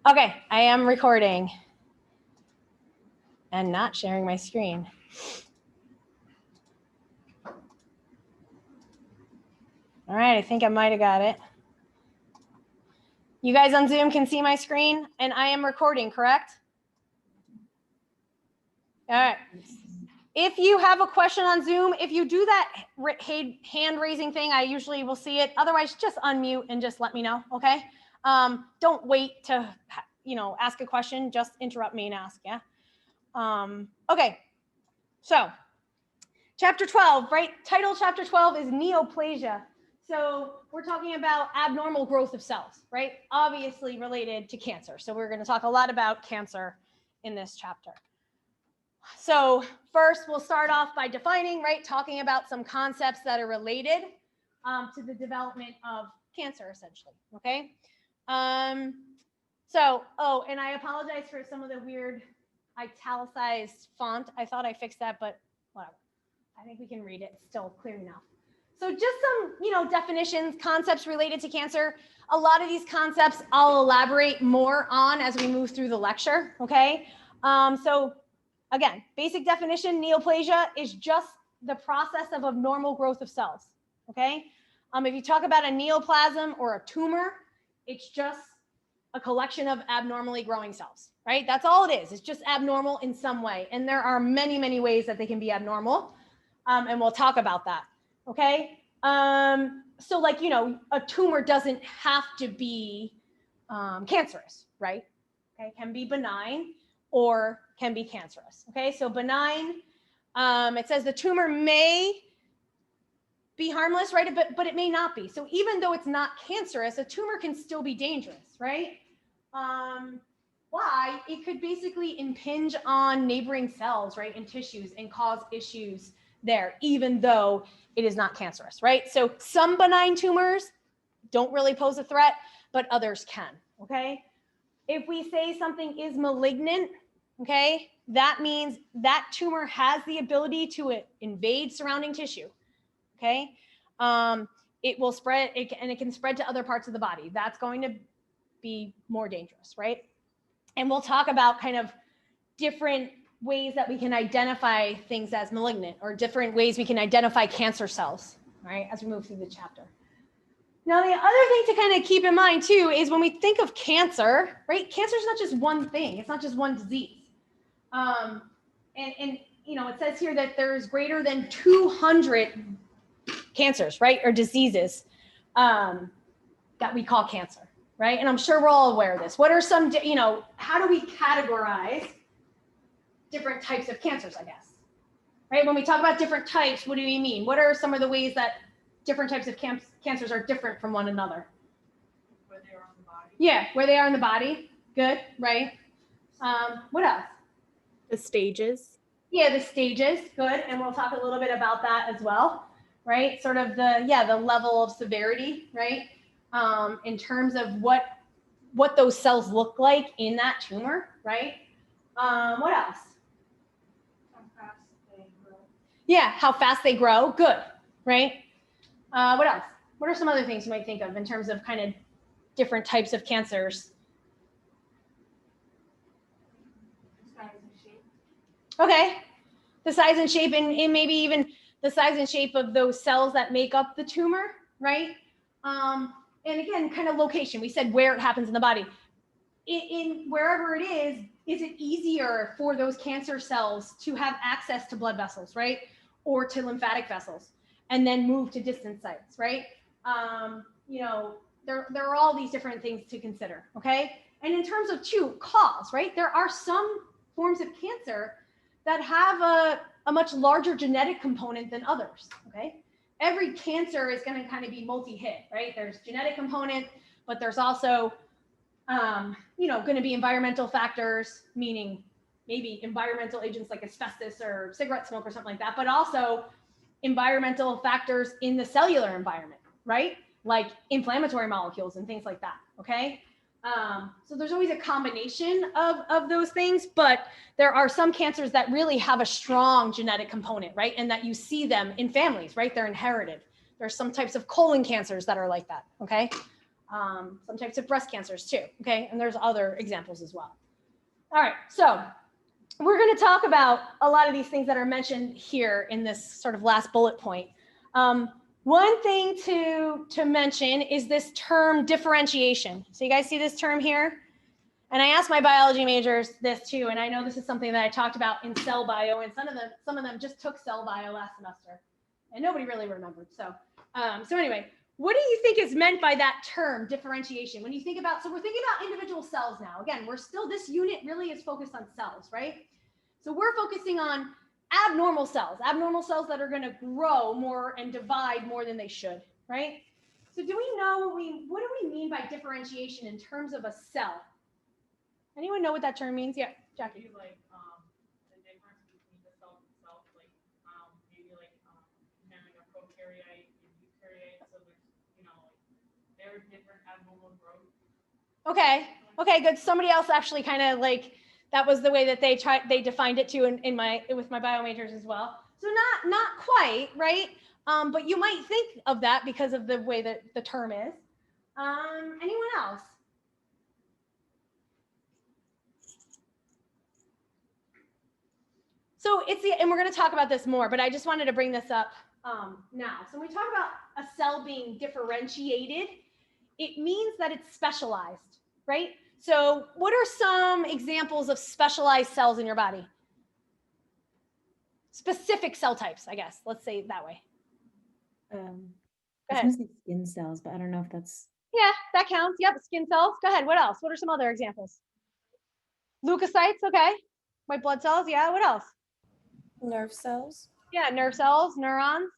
Okay, I am recording and not sharing my screen. All right, I think I might have got it. You guys on Zoom can see my screen and I am recording, correct? All right. If you have a question on Zoom, if you do that hand raising thing, I usually will see it. Otherwise, just unmute and just let me know, okay? Don't wait to, ask a question. Just interrupt me and ask, yeah? Okay, so chapter 12, right? Title chapter 12 is neoplasia. So we're talking about abnormal growth of cells, right? Obviously related to cancer. So we're going to talk a lot about cancer in this chapter. So first we'll start off by defining, right? Talking about some concepts that are related to the development of cancer, essentially, okay? And I apologize for some of the weird italicized font. I thought I fixed that, but whatever. I think we can read it. It's still clear enough. So just some, definitions, concepts related to cancer. A lot of these concepts I'll elaborate more on as we move through the lecture, okay? So again, basic definition, neoplasia is just the process of abnormal growth of cells, okay? If you talk about a neoplasm or a tumor, it's just a collection of abnormally growing cells, right? That's all it is. It's just abnormal in some way. And there are many, many ways that they can be abnormal. And we'll talk about that, okay? So like, a tumor doesn't have to be cancerous, right? Okay, it can be benign or can be cancerous, okay? So benign, it says the tumor may be harmless, right? But it may not be. So even though it's not cancerous, a tumor can still be dangerous, right? Why? It could basically impinge on neighboring cells, right, and tissues and cause issues there, even though it is not cancerous, right? So some benign tumors don't really pose a threat, but others can, okay? If we say something is malignant, okay, that means that tumor has the ability to invade surrounding tissue, okay? It will spread, and it can spread to other parts of the body. That's going to be more dangerous, right? And we'll talk about kind of different ways that we can identify things as malignant, or different ways we can identify cancer cells, right, as we move through the chapter. Now, the other thing to kind of keep in mind too is when we think of cancer, right, cancer is not just one thing. It's not just one disease. It says here that there's greater than 200 cancers, right, or diseases that we call cancer, right? And I'm sure we're all aware of this. What are some, how do we categorize different types of cancers, I guess, right? When we talk about different types, what do we mean? What are some of the ways that different types of cancers are different from one another? Where they are on the body. Yeah, where they are in the body. Good, right? What else? The stages. Yeah, the stages. Good, and we'll talk a little bit about that as well, right? Sort of the level of severity, right? In terms of what those cells look like in that tumor, right? What else? How fast they grow. Yeah, how fast they grow. Good, right? What else? What are some other things you might think of in terms of kind of different types of cancers? Size and shape. Okay, the size and shape, and maybe even the size and shape of those cells that make up the tumor, right? And again, kind of location. We said where it happens in the body. In wherever it is it easier for those cancer cells to have access to blood vessels, right? Or to lymphatic vessels, and then move to distant sites, right? There are all these different things to consider, okay? And in terms of cause, right? There are some forms of cancer that have a much larger genetic component than others, okay? Every cancer is going to kind of be multi-hit, right? There's genetic component, but there's also, going to be environmental factors, meaning maybe environmental agents like asbestos or cigarette smoke or something like that, but also environmental factors in the cellular environment, right? Like inflammatory molecules and things like that, okay? So there's always a combination of those things, but there are some cancers that really have a strong genetic component, right? And that you see them in families, right? They're inherited. There's some types of colon cancers that are like that, okay? some types of breast cancers too, okay? And there's other examples as well. All right, so we're going to talk about a lot of these things that are mentioned here in this sort of last bullet point. One thing to mention is this term differentiation. So you guys see this term here? And I asked my biology majors this too, and I know this is something that I talked about in cell bio, and some of them just took cell bio last semester, and nobody really remembered. So anyway, what do you think is meant by that term, differentiation? When you think about, so we're thinking about individual cells now. Again, this unit really is focused on cells, right? So we're focusing on abnormal cells that are going to grow more and divide more than they should, right? So do we know what do we mean by differentiation in terms of a cell? Anyone know what that term means? Yeah, Jackie. Like the difference between the cell itself, like maybe like having a prokaryote and eukaryote, so there's they're different abnormal growth. Okay, good. Somebody else actually kind of like that was the way that they defined it too with my bio majors as well. So not quite, right? But you might think of that because of the way that the term is. Anyone else? So and we're going to talk about this more, but I just wanted to bring this up now. So when we talk about a cell being differentiated, it means that it's specialized, right? So what are some examples of specialized cells in your body? Specific cell types, I guess. Let's say it that way. I was going to say skin cells, but I don't know if that's... Yeah, that counts. Yep, skin cells. Go ahead. What else? What are some other examples? Leukocytes, okay. White blood cells, yeah. What else? Nerve cells. Yeah, nerve cells, neurons.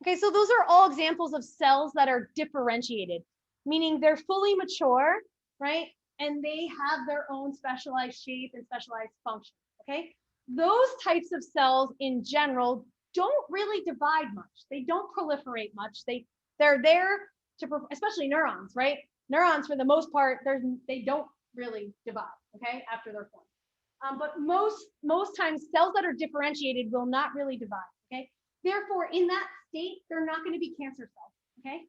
Okay, so those are all examples of cells that are differentiated, meaning they're fully mature, right? And they have their own specialized shape and specialized function, okay? Those types of cells in general don't really divide much. They don't proliferate much. They're there to, especially neurons, right? Neurons, for the most part, they don't really divide, okay, after they're formed. But most times cells that are differentiated will not really divide, okay? Therefore, in that state, they're not going to be cancer cells, okay?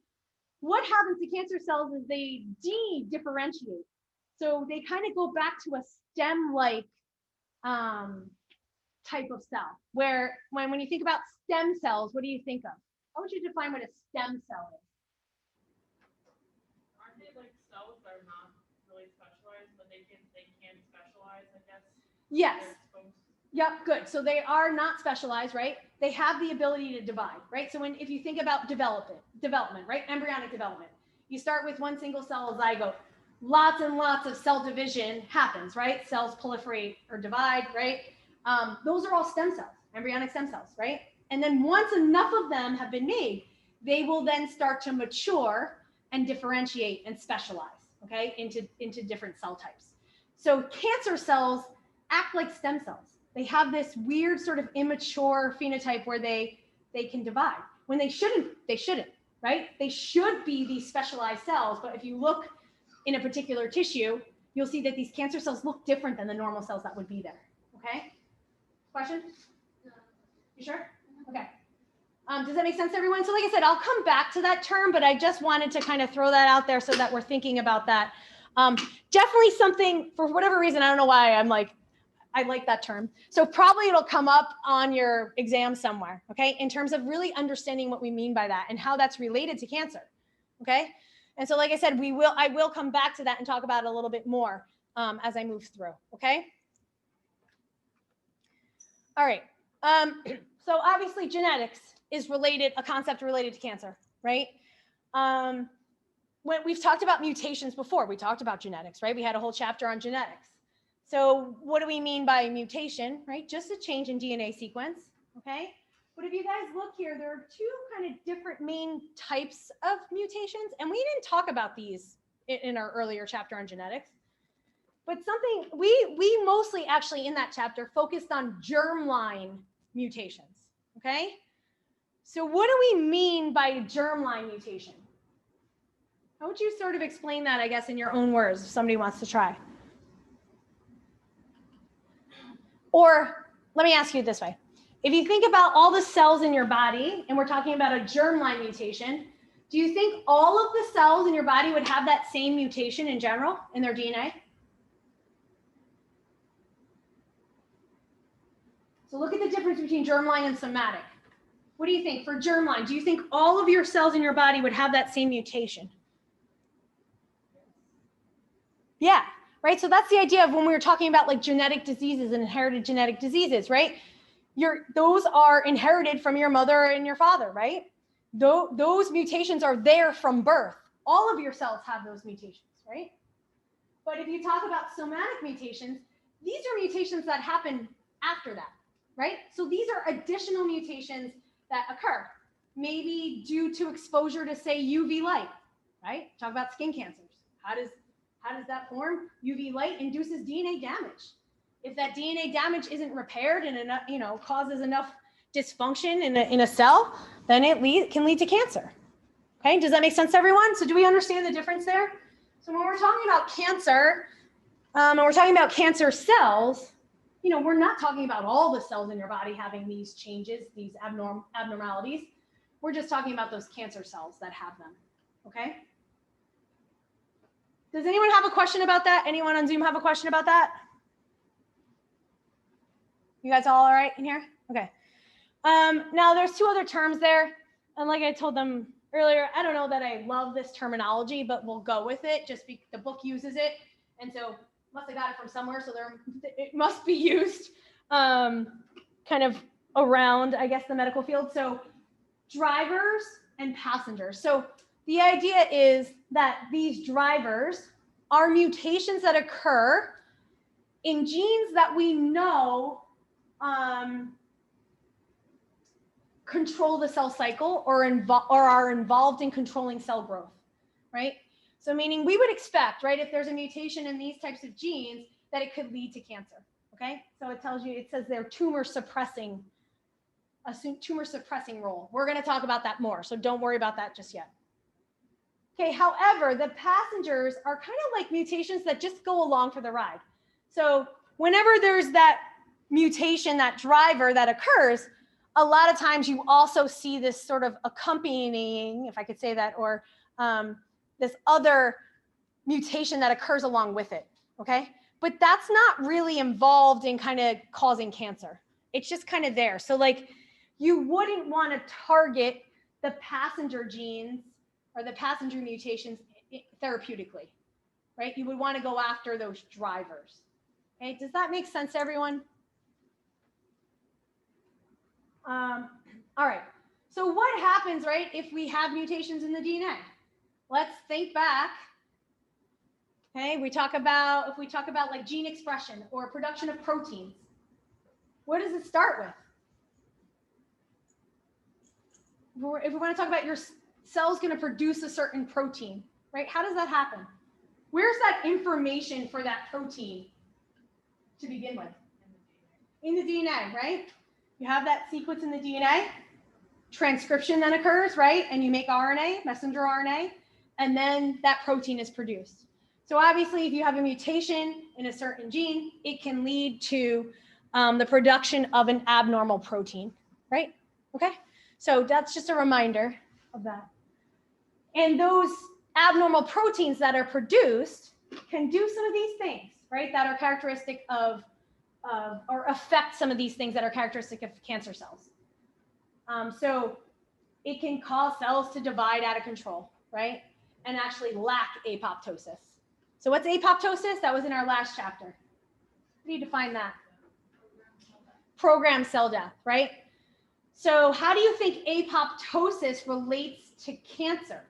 What happens to cancer cells is they de-differentiate. So they kind of go back to a stem-like type of cell, where when you think about stem cells, what do you think of? How would you define what a stem cell is? Aren't they like cells that are not really specialized, but they can specialize, I guess? Yes. Yep, good. So they are not specialized, right? They have the ability to divide, right? So if you think about development, right? Embryonic development, you start with one single cell zygote. Lots and lots of cell division happens, right? Cells proliferate or divide, right? Those are all stem cells, embryonic stem cells, right? And then once enough of them have been made, they will then start to mature and differentiate and specialize, okay, into different cell types. So cancer cells act like stem cells. They have this weird sort of immature phenotype where they can divide. When they shouldn't, right? They should be these specialized cells, but if you look in a particular tissue, you'll see that these cancer cells look different than the normal cells that would be there, okay? Question? You sure? Okay. Does that make sense to everyone? So like I said, I'll come back to that term, but I just wanted to kind of throw that out there so that we're thinking about that. Definitely something, for whatever reason, I don't know why, I like that term. So probably it'll come up on your exam somewhere, okay? In terms of really understanding what we mean by that and how that's related to cancer, okay? And so like I said, I will come back to that and talk about it a little bit more as I move through, okay? All right, so obviously genetics is a concept related to cancer, right? When we've talked about mutations before, we talked about genetics, right? We had a whole chapter on genetics. So what do we mean by mutation, right? Just a change in DNA sequence, okay? But if you guys look here, there are two kind of different main types of mutations, and we didn't talk about these in our earlier chapter on genetics. But something we mostly actually in that chapter focused on germline mutations, okay? So what do we mean by germline mutation? How would you sort of explain that, I guess, in your own words, if somebody wants to try? Or let me ask you this way. If you think about all the cells in your body, and we're talking about a germline mutation, Do you think all of the cells in your body would have that same mutation in general in their DNA? So look at the difference between germline and somatic. What do you think for germline? Do you think all of your cells in your body would have that same mutation? Yeah, right. So that's the idea of when we were talking about like genetic diseases and inherited genetic diseases, right? Those are inherited from your mother and your father, right? Those mutations are there from birth. All of your cells have those mutations, right? But if you talk about somatic mutations, these are mutations that happen after that, right? So these are additional mutations that occur, maybe due to exposure to, say, UV light, right? Talk about skin cancers. How does that form? UV light induces DNA damage. If that DNA damage isn't repaired and enough, causes enough dysfunction in a cell, then it can lead to cancer. Okay, does that make sense to everyone? So do we understand the difference there? So when we're talking about cancer, and we're talking about cancer cells, we're not talking about all the cells in your body having these changes, these abnormalities. We're just talking about those cancer cells that have them. Okay? Does anyone have a question about that? Anyone on Zoom have a question about that? You guys all right in here? Okay. Now there's two other terms there. And like I told them earlier, I don't know that I love this terminology, but we'll go with it. The book uses it. And so must have got it from somewhere. So it must be used kind of around, I guess, the medical field. So drivers and passengers. So the idea is that these drivers are mutations that occur in genes that we know control the cell cycle or are involved in controlling cell growth, right? So meaning we would expect, right, if there's a mutation in these types of genes, that it could lead to cancer, okay? So it says they're tumor suppressing role. We're gonna talk about that more, so don't worry about that just yet. Okay, however, the passengers are kind of like mutations that just go along for the ride. So whenever there's that mutation, that driver that occurs, a lot of times you also see this sort of accompanying, if I could say that, or this other mutation that occurs along with it, okay? But that's not really involved in kind of causing cancer. It's just kind of there. So like you wouldn't want to target the passenger genes or the passenger mutations therapeutically, right? You would want to go after those drivers. Okay, does that make sense to everyone? All right, so what happens, right, if we have mutations in the DNA? Let's think back. Okay, if we talk about like gene expression or production of proteins, what does it start with? If we want to talk about your cell's going to produce a certain protein, right? How does that happen? Where's that information for that protein to begin with? In the DNA, right? You have that sequence in the DNA. Transcription then occurs, right? And you make RNA, messenger RNA, and then that protein is produced. So obviously, if you have a mutation in a certain gene, it can lead to the production of an abnormal protein, right? Okay, so that's just a reminder of that. And those abnormal proteins that are produced can do some of these things, right? That are characteristic of or affect some of these things that are characteristic of cancer cells. So it can cause cells to divide out of control, right? And actually lack apoptosis. So what's apoptosis? That was in our last chapter. How do you define that? Programmed cell death, right? So how do you think apoptosis relates to cancer?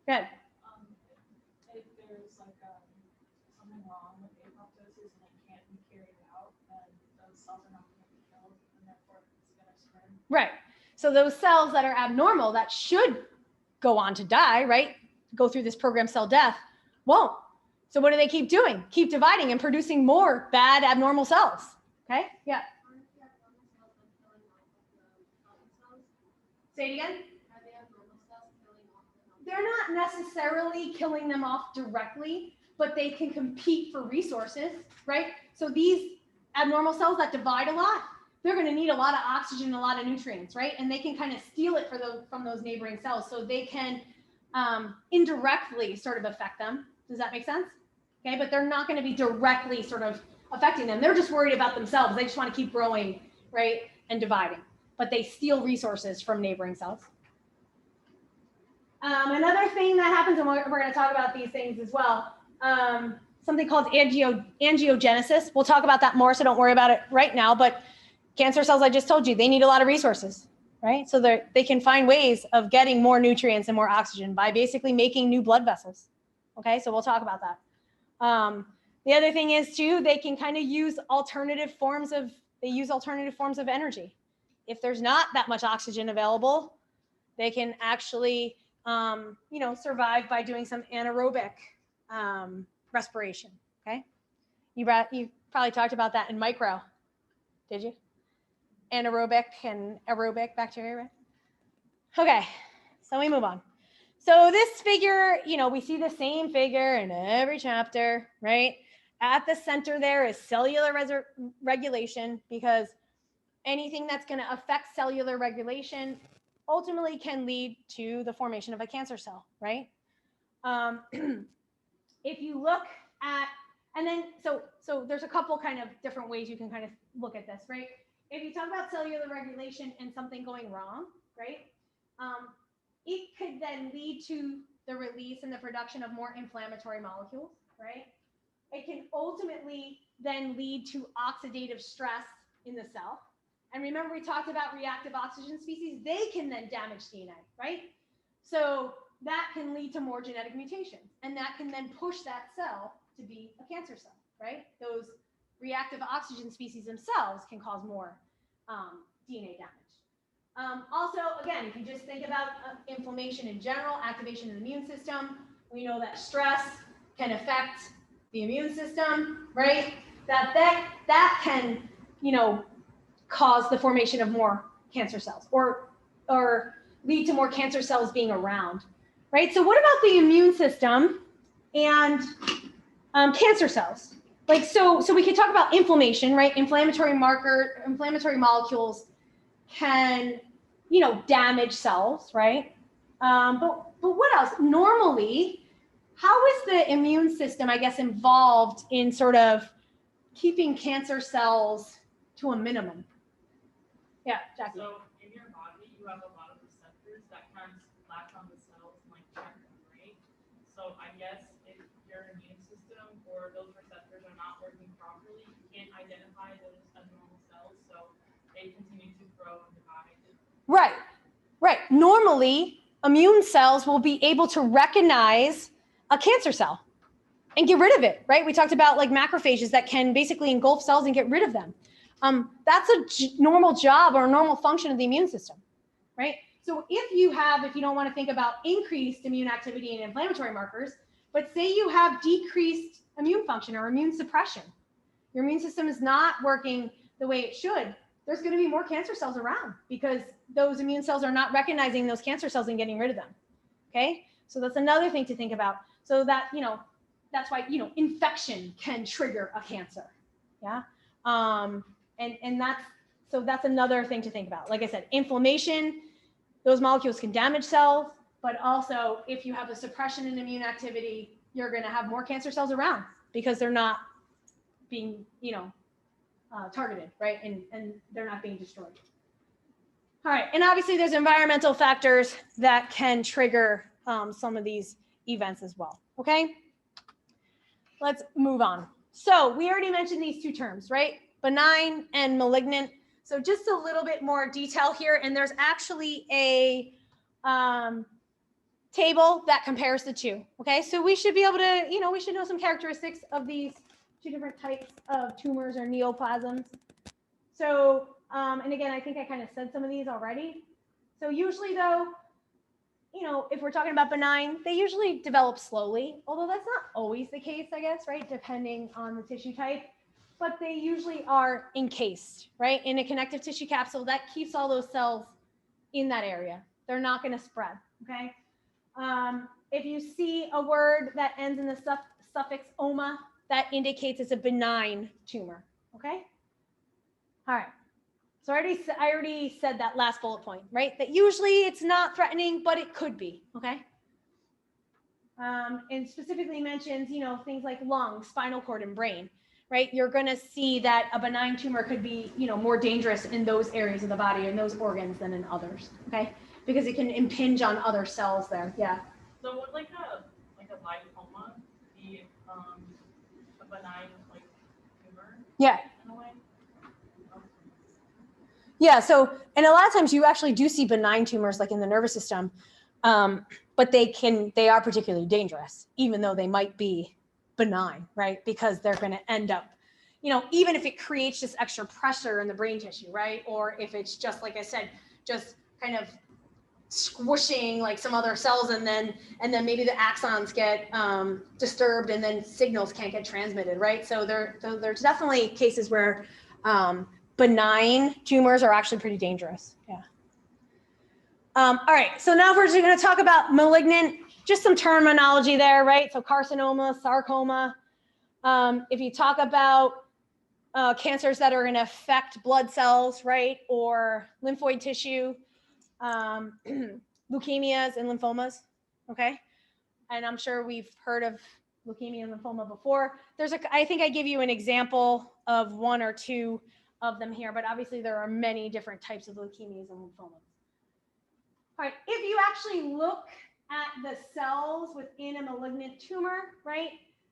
Good. If there's like something wrong with apoptosis and it can't be carried out, then those cells are not going to be killed, and therefore it's going to spread. Right. So those cells that are abnormal that should go on to die, right? Go through this programmed cell death, won't. So what do they keep doing? Keep dividing and producing more bad abnormal cells. Okay? Yeah. Say it again. They're not necessarily killing them off directly, but they can compete for resources, right? So these abnormal cells that divide a lot, they're going to need a lot of oxygen, a lot of nutrients, right? And they can kind of steal it from those neighboring cells, so they can indirectly sort of affect them. Does that make sense? Okay, but they're not going to be directly sort of affecting them. They're just worried about themselves. They just want to keep growing, right, and dividing. But they steal resources from neighboring cells. Another thing that happens, and we're going to talk about these things as well, something called angiogenesis. We'll talk about that more, so don't worry about it right now. But cancer cells, I just told you, they need a lot of resources, right? So they can find ways of getting more nutrients and more oxygen by basically making new blood vessels. Okay, so we'll talk about that. The other thing is too, they can kind of use alternative forms of energy. If there's not that much oxygen available, they can actually, survive by doing some anaerobic respiration. Okay, you probably talked about that in micro, did you? Anaerobic and aerobic bacteria, right? Okay, so we move on. So this figure, we see the same figure in every chapter, right? At the center there is cellular regulation, because anything that's going to affect cellular regulation ultimately can lead to the formation of a cancer cell, right? If you look at, and then, so there's a couple kind of different ways you can kind of look at this, right? If you talk about cellular regulation and something going wrong, right? It could then lead to the release and the production of more inflammatory molecules, right? It can ultimately then lead to oxidative stress in the cell. And remember, we talked about reactive oxygen species. They can then damage DNA, right? So that can lead to more genetic mutations, and that can then push that cell to be a cancer cell, right? Those reactive oxygen species themselves can cause more DNA damage. Also, again, if you just think about inflammation in general, activation of the immune system, we know that stress can affect the immune system, right? That can, cause the formation of more cancer cells, or lead to more cancer cells being around, right? So what about the immune system and cancer cells? Like, so we can talk about inflammation, right? Inflammatory molecules can, damage cells, right? But what else? Normally, how is the immune system, I guess, involved in sort of keeping cancer cells to a minimum? Yeah, Jackie. So in your body, you have a lot of receptors that kind of latch on the cells and check them, right? So I guess if your immune system or those receptors are not working properly, you can't identify those as normal cells, so they continue to grow and divide. Right. Normally, immune cells will be able to recognize a cancer cell and get rid of it, right? We talked about like macrophages that can basically engulf cells and get rid of them. That's a normal job or a normal function of the immune system, right? So if you don't want to think about increased immune activity and inflammatory markers, but say you have decreased immune function or immune suppression, your immune system is not working the way it should, there's going to be more cancer cells around because those immune cells are not recognizing those cancer cells and getting rid of them. Okay, so that's another thing to think about. So that, that's why, infection can trigger a cancer. Yeah. And that's another thing to think about. Like I said, inflammation, those molecules can damage cells, but also if you have a suppression in immune activity, you're going to have more cancer cells around because they're not being, targeted, right? And they're not being destroyed. All right, and obviously there's environmental factors that can trigger some of these events as well, okay? Let's move on. So we already mentioned these two terms, right? Benign and malignant. So just a little bit more detail here, and there's actually a table that compares the two, okay? So we should be able to, we should know some characteristics of these two different types of tumors or neoplasms. So, and again, I think I kind of said some of these already. So usually though, if we're talking about benign, they usually develop slowly, although that's not always the case, I guess, right? Depending on the tissue type, but they usually are encased, right? In a connective tissue capsule that keeps all those cells in that area. They're not going to spread, okay? If you see a word that ends in the suffix -oma, that indicates it's a benign tumor, okay? All right. So I already said that last bullet point, right? That usually it's not threatening, but it could be, okay? And specifically mentions, you know, things like lung, spinal cord, and brain, right? You're going to see that a benign tumor could be, you know, more dangerous in those areas of the body and those organs than in others, okay? Because it can impinge on other cells there. Yeah. So would like a lipoma be a benign like tumor? Yeah. In a way? Yeah. So, and a lot of times you actually do see benign tumors like in the nervous system, but they are particularly dangerous, even though they might be benign, right? Because they're going to end up, you know, even if it creates just extra pressure in the brain tissue, right? Or if it's just, like I said, just kind of squishing like some other cells, and then maybe the axons get disturbed, and then signals can't get transmitted, right? So there's definitely cases where benign tumors are actually pretty dangerous. Yeah. All right. So now we're just going to talk about malignant. Just some terminology there, right? So carcinoma, sarcoma. If you talk about cancers that are going to affect blood cells, right, or lymphoid tissue. Leukemias and lymphomas, okay? And I'm sure we've heard of leukemia and lymphoma before. I think I give you an example of one or two of them here, but obviously there are many different types of leukemias and lymphomas. All right, if you actually look at the cells within a malignant tumor, right,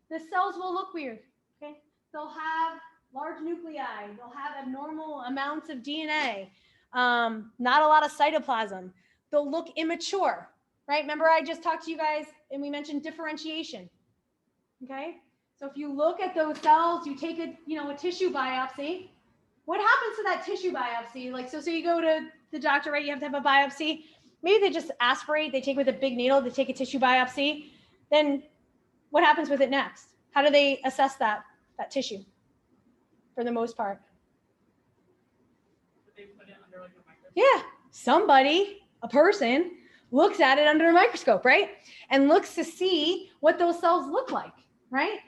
the cells will look weird, okay? They'll have large nuclei, they'll have abnormal amounts of DNA, not a lot of cytoplasm. They'll look immature, right? Remember I just talked to you guys and we mentioned differentiation, okay? So if you look at those cells, you take a tissue biopsy. What happens to that tissue biopsy? Like, so you go to the doctor, right? You have to have a biopsy. Maybe they just aspirate, they take with a big needle, they take a tissue biopsy. Then what happens with it next? How do they assess that tissue for the most part? They put it under like a microscope. Yeah, a person looks at it under a microscope, right? And looks to see what those cells look like, right?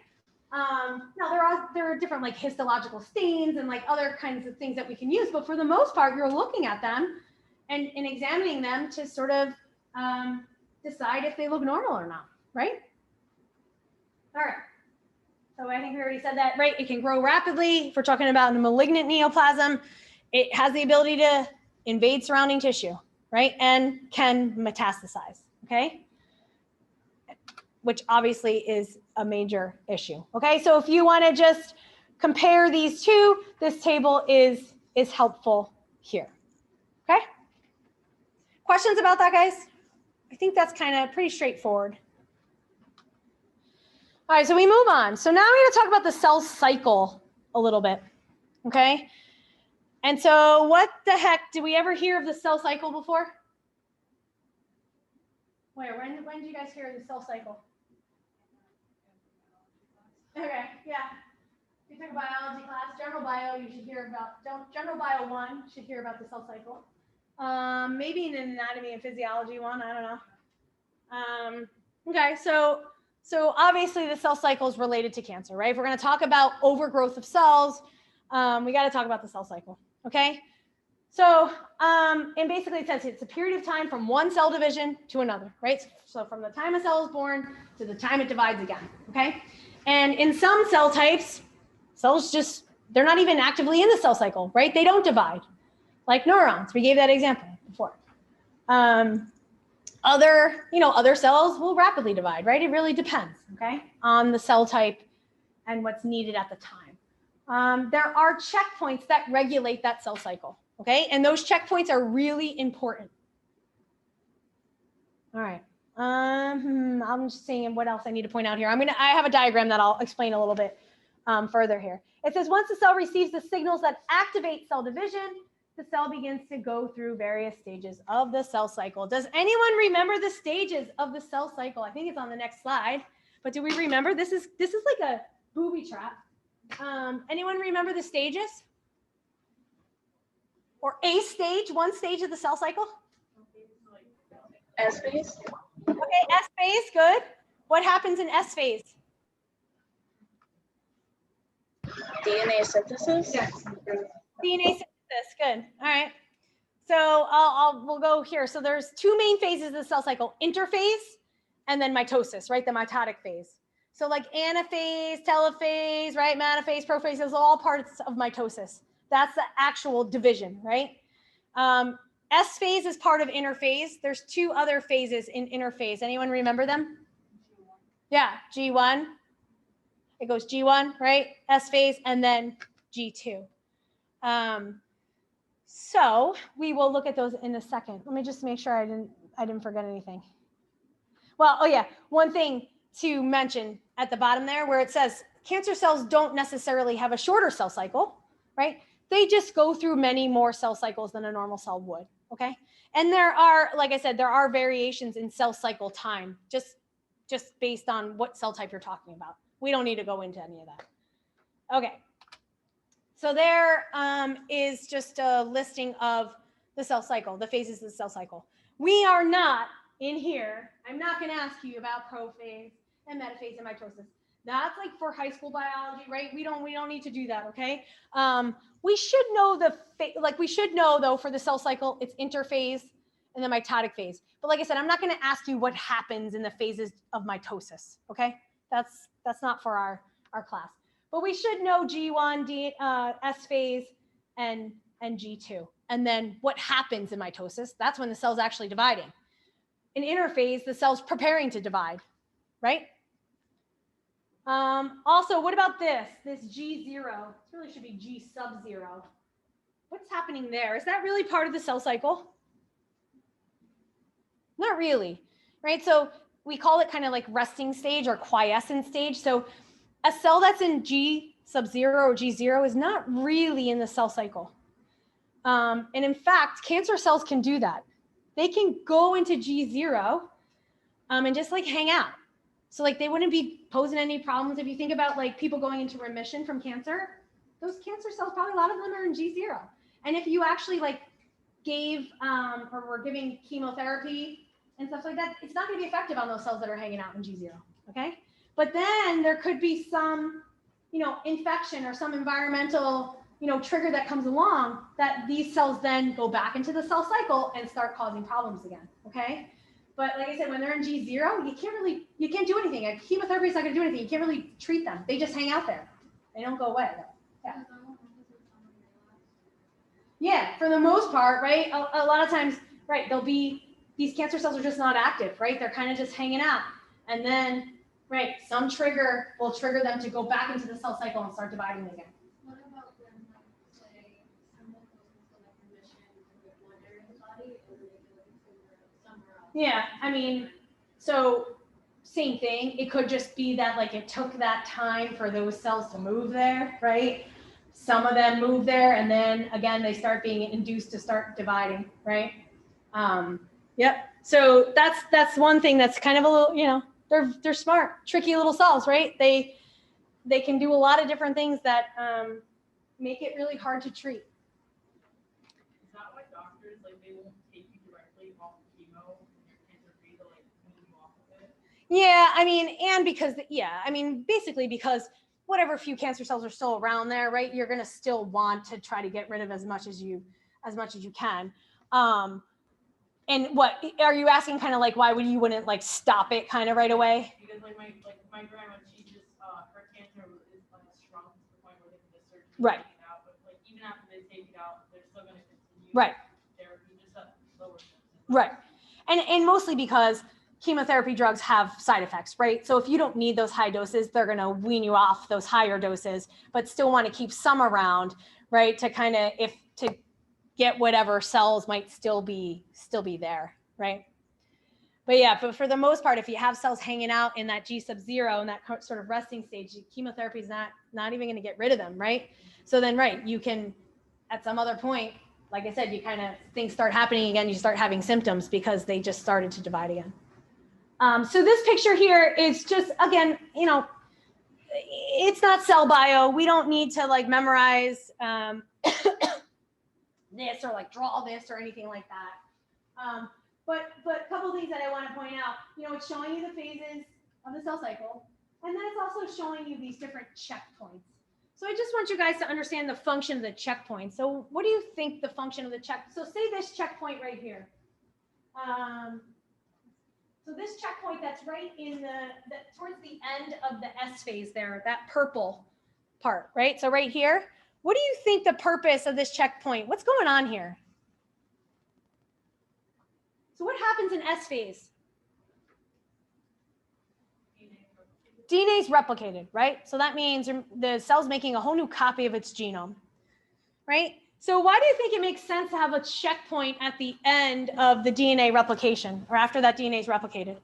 Now there are different like histological stains and like other kinds of things that we can use, but for the most part, you're looking at them and examining them to sort of decide if they look normal or not, right? All right. So I think we already said that, right? It can grow rapidly. If we're talking about a malignant neoplasm, it has the ability to invade surrounding tissue, right? And can metastasize, okay? Which obviously is a major issue, okay? So if you want to just compare these two, this table is helpful here, okay? Questions about that, guys? I think that's kind of pretty straightforward. All right, so we move on. So now we're going to talk about the cell cycle a little bit, okay? And so what the heck, did we ever hear of the cell cycle before? Wait, when did you guys hear of the cell cycle? Okay, yeah. If you took a biology class, general bio, you should hear about, general bio 1 should hear about the cell cycle. Maybe in anatomy and physiology 1, I don't know. Okay, so obviously the cell cycle is related to cancer, right? If we're going to talk about overgrowth of cells, we got to talk about the cell cycle, okay? So, and basically it says it's a period of time from one cell division to another, right? So from the time a cell is born to the time it divides again, okay? And in some cell types, cells they're not even actively in the cell cycle, right? They don't divide, like neurons. We gave that example before. Other cells will rapidly divide, right? It really depends, okay, on the cell type and what's needed at the time. There are checkpoints that regulate that cell cycle, okay? And those checkpoints are really important. All right. I'm just seeing what else I need to point out here. I have a diagram that I'll explain a little bit further here. It says once the cell receives the signals that activate cell division, the cell begins to go through various stages of the cell cycle. Does anyone remember the stages of the cell cycle? I think it's on the next slide, but do we remember? This is like a booby trap. Anyone remember the stages? Or one stage of the cell cycle? S phase. Okay, S phase, good. What happens in S phase? DNA synthesis. DNA synthesis, This good. All right. So we'll go here. So there's two main phases of the cell cycle: interphase and then mitosis, right? The mitotic phase. So like anaphase, telophase, right? Metaphase, prophase, those are all parts of mitosis. That's the actual division, right? S phase is part of interphase. There's two other phases in interphase. Anyone remember them? Yeah, G1. It goes G1, right? S phase, and then G2. So we will look at those in a second. Let me just make sure I didn't forget anything. Well, oh yeah, one thing to mention at the bottom there where it says cancer cells don't necessarily have a shorter cell cycle, right? They just go through many more cell cycles than a normal cell would, okay? And there are, like I said, there are variations in cell cycle time, just based on what cell type you're talking about. We don't need to go into any of that. Okay. So there is just a listing of the cell cycle, the phases of the cell cycle. We are not in here. I'm not going to ask you about prophase and metaphase and mitosis. That's like for high school biology, right? We don't need to do that, okay? We should know we should know though for the cell cycle, it's interphase and the mitotic phase. But like I said, I'm not going to ask you what happens in the phases of mitosis, okay? That's not for our class. But we should know G1, S phase, and G2. And then what happens in mitosis? That's when the cell's actually dividing. In interphase, the cell's preparing to divide, right? Also, what about this G0? It really should be G sub 0. What's happening there? Is that really part of the cell cycle? Not really, right? So we call it kind of like resting stage or quiescent stage. So a cell that's in G sub 0 or G0 is not really in the cell cycle. And in fact, cancer cells can do that. They can go into G0 and just like hang out. So like they wouldn't be posing any problems. If you think about like people going into remission from cancer, those cancer cells, probably a lot of them are in G0. And if you actually like gave or were giving chemotherapy and stuff like that, it's not going to be effective on those cells that are hanging out in G0, okay? But then there could be some, infection or some environmental, trigger that comes along that these cells then go back into the cell cycle and start causing problems again, okay? But like I said, when they're in G0, you can't do anything. Chemotherapy is not going to do anything. You can't really treat them. They just hang out there. They don't go away. Yeah. Yeah, for the most part, right? A lot of times, right, these cancer cells are just not active, right? They're kind of just hanging out. And then, right, some trigger will trigger them to go back into the cell cycle and start dividing again. What about when, say, someone goes into like remission with blood area in the body and they go somewhere else? Yeah, I mean, so same thing. It could just be that like it took that time for those cells to move there, right? Some of them move there, and then again they start being induced to start dividing, right? Yep. So that's one thing that's kind of a little, they're smart, tricky little cells, right? They can do a lot of different things that make it really hard to treat. Is that why doctors they won't take you directly off of chemo when you're cancer free to move you off of it? Yeah, I mean, and because basically because whatever few cancer cells are still around there, right? You're going to still want to try to get rid of as much as you can. And what are you asking? Kind of like why wouldn't like stop it kind of right away? Because my grandma, she just her cancer is shrunk to the point where they can just surgically right. take it out. But even after they take it out, they're still going to continue right. therapy just at lower doses. Right, and mostly because chemotherapy drugs have side effects, right? So if you don't need those high doses, they're going to wean you off those higher doses, but still want to keep some around, right? To kind of to get whatever cells might still be there, right? But yeah, but for the most part, if you have cells hanging out in that G sub 0 and that sort of resting stage, chemotherapy is not even going to get rid of them, right? So then, right, you can at some other point, like I said, you kind of things start happening again. You start having symptoms because they just started to divide again. So this picture here is just, again, it's not cell bio. We don't need to like memorize this or like draw this or anything like that. But a couple of things that I want to point out, it's showing you the phases of the cell cycle. And then it's also showing you these different checkpoints. So I just want you guys to understand the function of the checkpoint. So what do you think the function of the so say this checkpoint right here. So this checkpoint that's right in towards the end of the S phase there, that purple part, right? So right here, what do you think the purpose of this checkpoint? What's going on here? So what happens in S phase? DNA is replicated, right? So that means the cell's making a whole new copy of its genome, right? So why do you think it makes sense to have a checkpoint at the end of the DNA replication or after that DNA is replicated?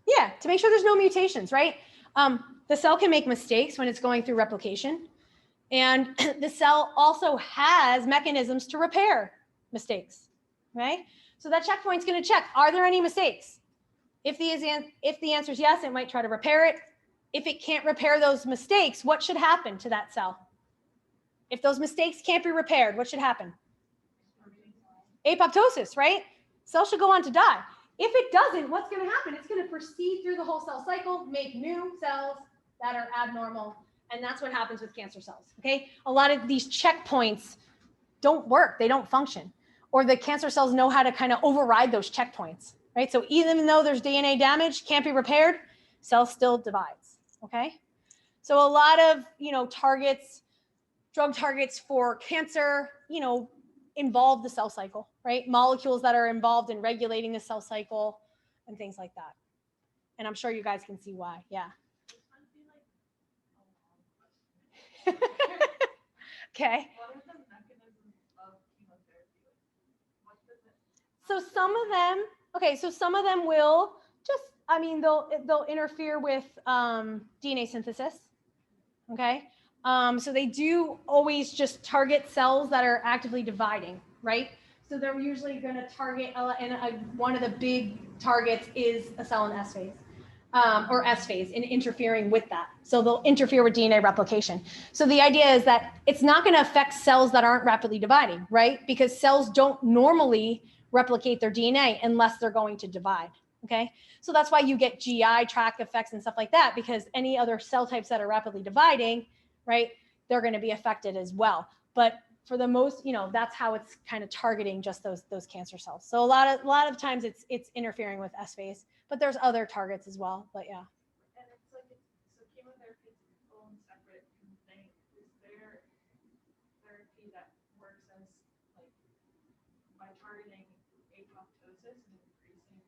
Yeah, to make sure there's no mutations, right? The cell can make mistakes when it's going through replication. And the cell also has mechanisms to repair mistakes, right? So that checkpoint's going to check, are there any mistakes? If the answer is yes, it might try to repair it. If it can't repair those mistakes, what should happen to that cell? If those mistakes can't be repaired, what should happen? Apoptosis, right? Cell should go on to die. If it doesn't, what's going to happen? It's going to proceed through the whole cell cycle, make new cells that are abnormal, and that's what happens with cancer cells, okay? A lot of these checkpoints don't work. They don't function. Or the cancer cells know how to kind of override those checkpoints, right? So even though there's DNA damage, can't be repaired, cell still divides, okay? So a lot of, targets, drug targets for cancer, involve the cell cycle, right? Molecules that are involved in regulating the cell cycle and things like that. And I'm sure you guys can see why, yeah. Okay. What are the mechanisms of chemotherapy? What does it? So some of them will just, they'll interfere with DNA synthesis. Okay. So they do always just target cells that are actively dividing, right? So they're usually going to target, one of the big targets is a cell in S phase. Or S phase in interfering with that. So they'll interfere with DNA replication. So the idea is that it's not going to affect cells that aren't rapidly dividing, right? Because cells don't normally replicate their DNA unless they're going to divide, okay? So that's why you get GI tract effects and stuff like that, because any other cell types that are rapidly dividing, right, they're going to be affected as well. But for the most, that's how it's kind of targeting just those cancer cells. So a lot of times it's interfering with S phase. But there's other targets as well, but yeah. And it's like, so chemotherapy is its own separate thing. Is there therapy that works as, like, by targeting apoptosis and increasing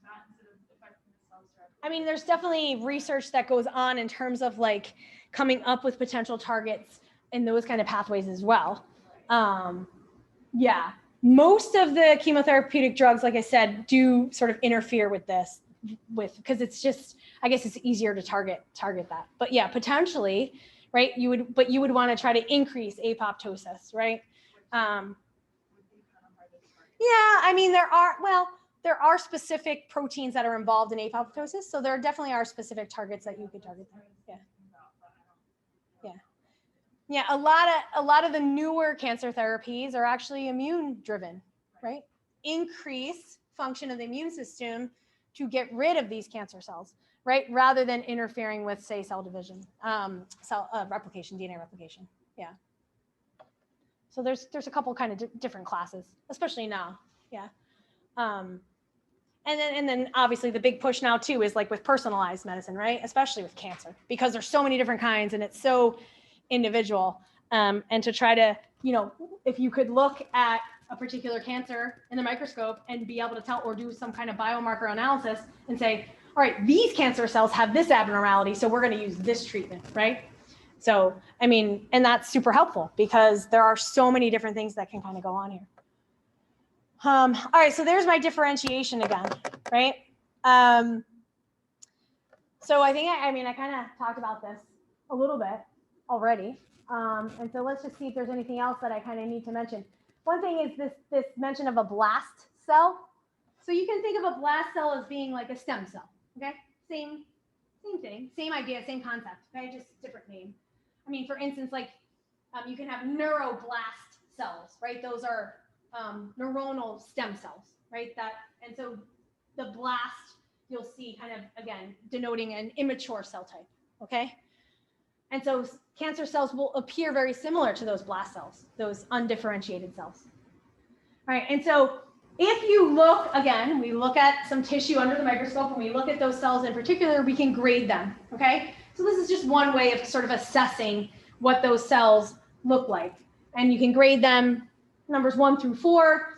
that instead of affecting the cells directly? There's definitely research that goes on in terms of like coming up with potential targets in those kind of pathways as well. Yeah. Most of the chemotherapeutic drugs, like I said, do sort of interfere with this, because it's just, I guess it's easier to target that. But yeah, potentially, right? You would want to try to increase apoptosis, right? Yeah, there are specific proteins that are involved in apoptosis, so there definitely are specific targets that you could target there. Yeah. Yeah, a lot of the newer cancer therapies are actually immune driven, right? Increase function of the immune system to get rid of these cancer cells, right? Rather than interfering with, say, cell division, cell replication, DNA replication. Yeah. So there's a couple kind of different classes, especially now. Yeah. And then obviously the big push now too is like with personalized medicine, right? Especially with cancer, because there's so many different kinds and it's so individual, and to try to, if you could look at a particular cancer in the microscope and be able to tell or do some kind of biomarker analysis and say, all right, these cancer cells have this abnormality, so we're going to use this treatment, right? So, and that's super helpful because there are so many different things that can kind of go on here. All right, so there's my differentiation again, right? So I think, I kind of talked about this a little bit already. And so let's just see if there's anything else that I kind of need to mention. One thing is this mention of a blast cell. So you can think of a blast cell as being like a stem cell, okay? Same thing, same idea, same concept, okay? Just different name. For instance, like you can have neuroblast cells, right? Those are neuronal stem cells, right? And so the blast, you'll see kind of, again, denoting an immature cell type, okay? And so cancer cells will appear very similar to those blast cells, those undifferentiated cells. All right, and so if you look, again, we look at some tissue under the microscope and we look at those cells in particular, we can grade them, okay? So this is just one way of sort of assessing what those cells look like. And you can grade them numbers 1 through 4.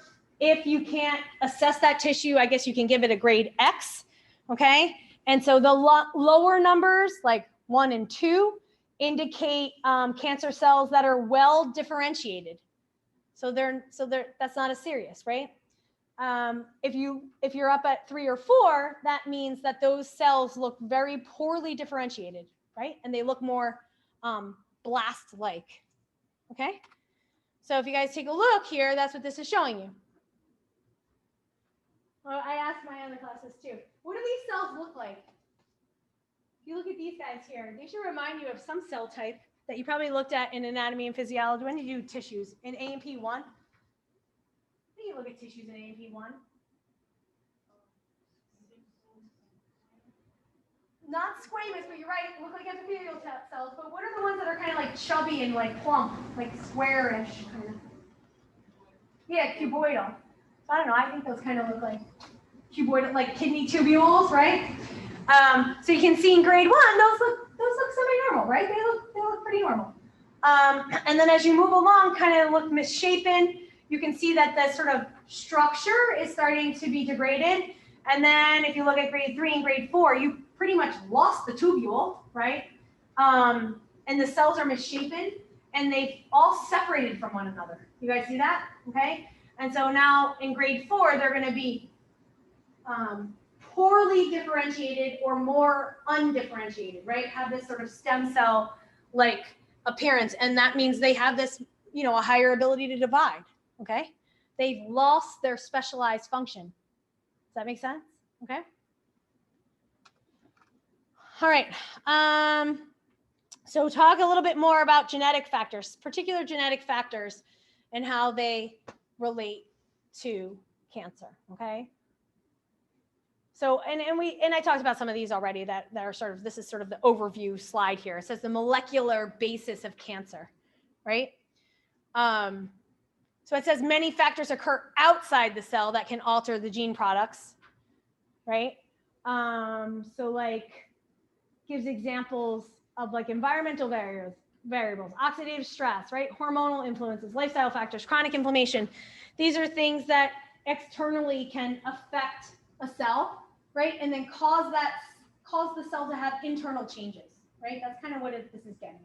If you can't assess that tissue, I guess you can give it a grade X, okay? And so the lower numbers, like 1 and 2, indicate cancer cells that are well differentiated. So that's not as serious, right? If you're up at 3 or 4, that means that those cells look very poorly differentiated, right? And they look more blast-like, okay? So if you guys take a look here, that's what this is showing you. Well, I asked my other classes too. What do these cells look like? If you look at these guys here, they should remind you of some cell type that you probably looked at in anatomy and physiology. When did you do tissues? In A&P 1? You look at tissues in A&P 1. Not squamous, but you're right, look like epithelial cells. But what are the ones that are kind of like chubby and like plump, like squarish kind of? Yeah, cuboidal. So I don't know, I think those kind of look like cuboidal, like kidney tubules, right? So you can see in grade 1, those look semi-normal, right? They look pretty normal. And then as you move along, kind of look misshapen. You can see that the sort of structure is starting to be degraded. And then if you look at grade 3 and grade 4, you pretty much lost the tubule, right? And the cells are misshapen and they've all separated from one another. You guys see that? Okay. And so now in grade 4, they're going to be poorly differentiated or more undifferentiated, right? Have this sort of stem cell like appearance. And that means they have this, a higher ability to divide. Okay. They've lost their specialized function. Does that make sense? Okay. All right. So talk a little bit more about genetic factors, particular genetic factors, and how they relate to cancer. Okay. So, and I talked about some of these already that are this is sort of the overview slide here. It says the molecular basis of cancer, right? So it says many factors occur outside the cell that can alter the gene products, right? So like gives examples of like environmental variables, oxidative stress, right? Hormonal influences, lifestyle factors, chronic inflammation. These are things that externally can affect a cell, right? And then cause the cell to have internal changes, right? That's kind of what this is getting at.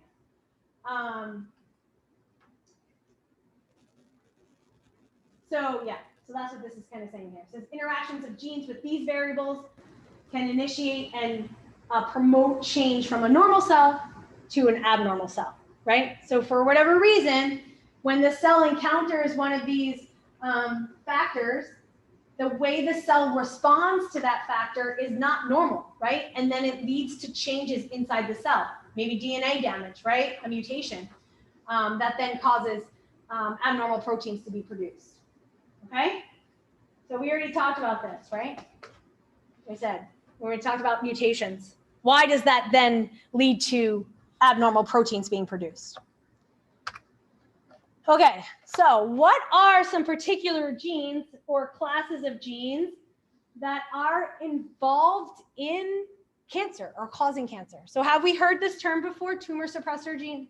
So that's what this is kind of saying here. It says interactions of genes with these variables can initiate and promote change from a normal cell to an abnormal cell, right? So for whatever reason, when the cell encounters one of these factors, the way the cell responds to that factor is not normal, right? And then it leads to changes inside the cell, maybe DNA damage, right? A mutation that then causes abnormal proteins to be produced, okay? So we already talked about this, right? We said, we already talked about mutations. Why does that then lead to abnormal proteins being produced? Okay, so what are some particular genes or classes of genes that are involved in cancer or causing cancer? So have we heard this term before, tumor suppressor genes?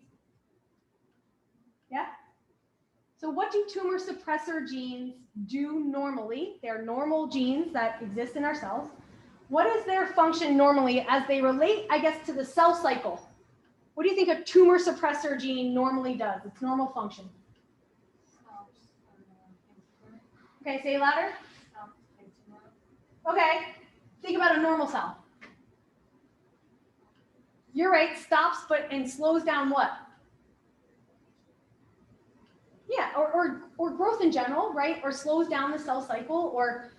Yeah? So what do tumor suppressor genes do normally? They're normal genes that exist in our cells. What is their function normally as they relate, I guess, to the cell cycle? What do you think a tumor suppressor gene normally does? Its normal function? Okay, say it louder. Okay, think about a normal cell. You're right, stops and slows down what? Yeah, or growth in general, right? Or slows down the cell cycle, or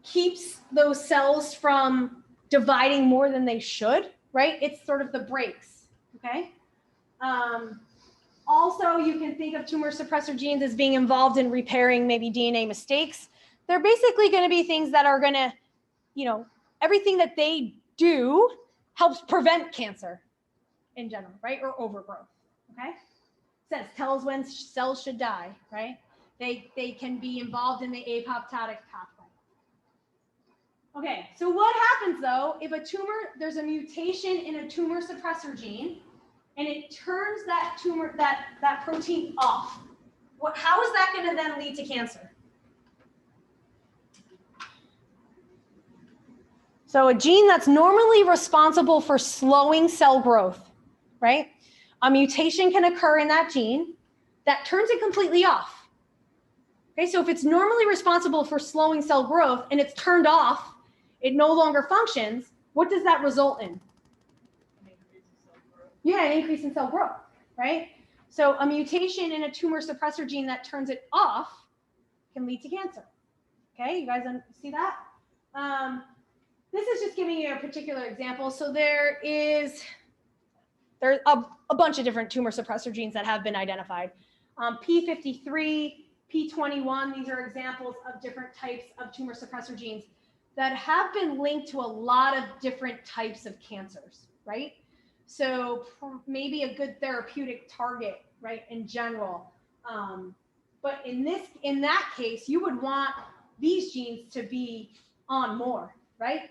keeps those cells from dividing more than they should, right? It's sort of the brakes, okay? Also, you can think of tumor suppressor genes as being involved in repairing maybe DNA mistakes. They're basically going to be things that are going to everything that they do helps prevent cancer in general, right? Or overgrowth, okay? Tells when cells should die, right? They can be involved in the apoptotic pathway. Okay, so what happens though if there's a mutation in a tumor suppressor gene and it turns that that protein off? How is that going to then lead to cancer? So a gene that's normally responsible for slowing cell growth, right? A mutation can occur in that gene that turns it completely off. Okay, so if it's normally responsible for slowing cell growth and it's turned off, it no longer functions, what does that result in? Yeah, an increase in cell growth, right? So a mutation in a tumor suppressor gene that turns it off can lead to cancer. Okay, you guys see that? This is just giving you a particular example. So there's a bunch of different tumor suppressor genes that have been identified. P53, P21, these are examples of different types of tumor suppressor genes that have been linked to a lot of different types of cancers, right? So maybe a good therapeutic target, right, in general. But in that case, you would want these genes to be on more, right?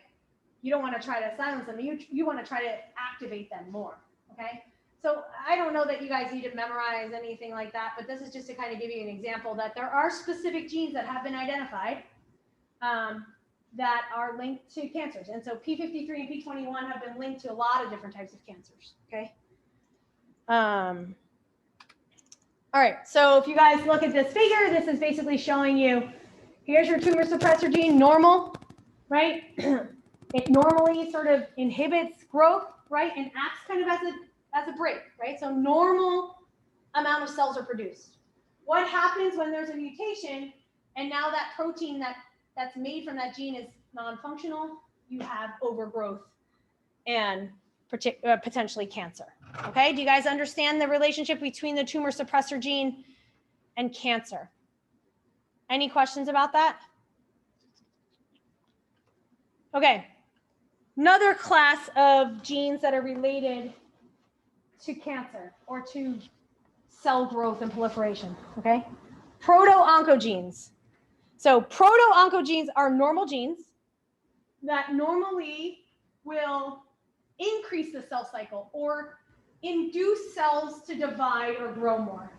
You don't want to try to silence them. You want to try to activate them more, okay? So I don't know that you guys need to memorize anything like that, but this is just to kind of give you an example that there are specific genes that have been identified that are linked to cancers. And so P53 and P21 have been linked to a lot of different types of cancers, okay? All right, so if you guys look at this figure, this is basically showing you, here's your tumor suppressor gene, normal, right? It normally sort of inhibits growth, right? And acts kind of as a brake, right? So normal amount of cells are produced. What happens when there's a mutation and now that protein that's made from that gene is non-functional? You have overgrowth and potentially cancer. Okay, do you guys understand the relationship between the tumor suppressor gene and cancer? Any questions about that? Okay, another class of genes that are related to cancer or to cell growth and proliferation, okay? Proto-oncogenes. So proto-oncogenes are normal genes that normally will increase the cell cycle or induce cells to divide or grow more.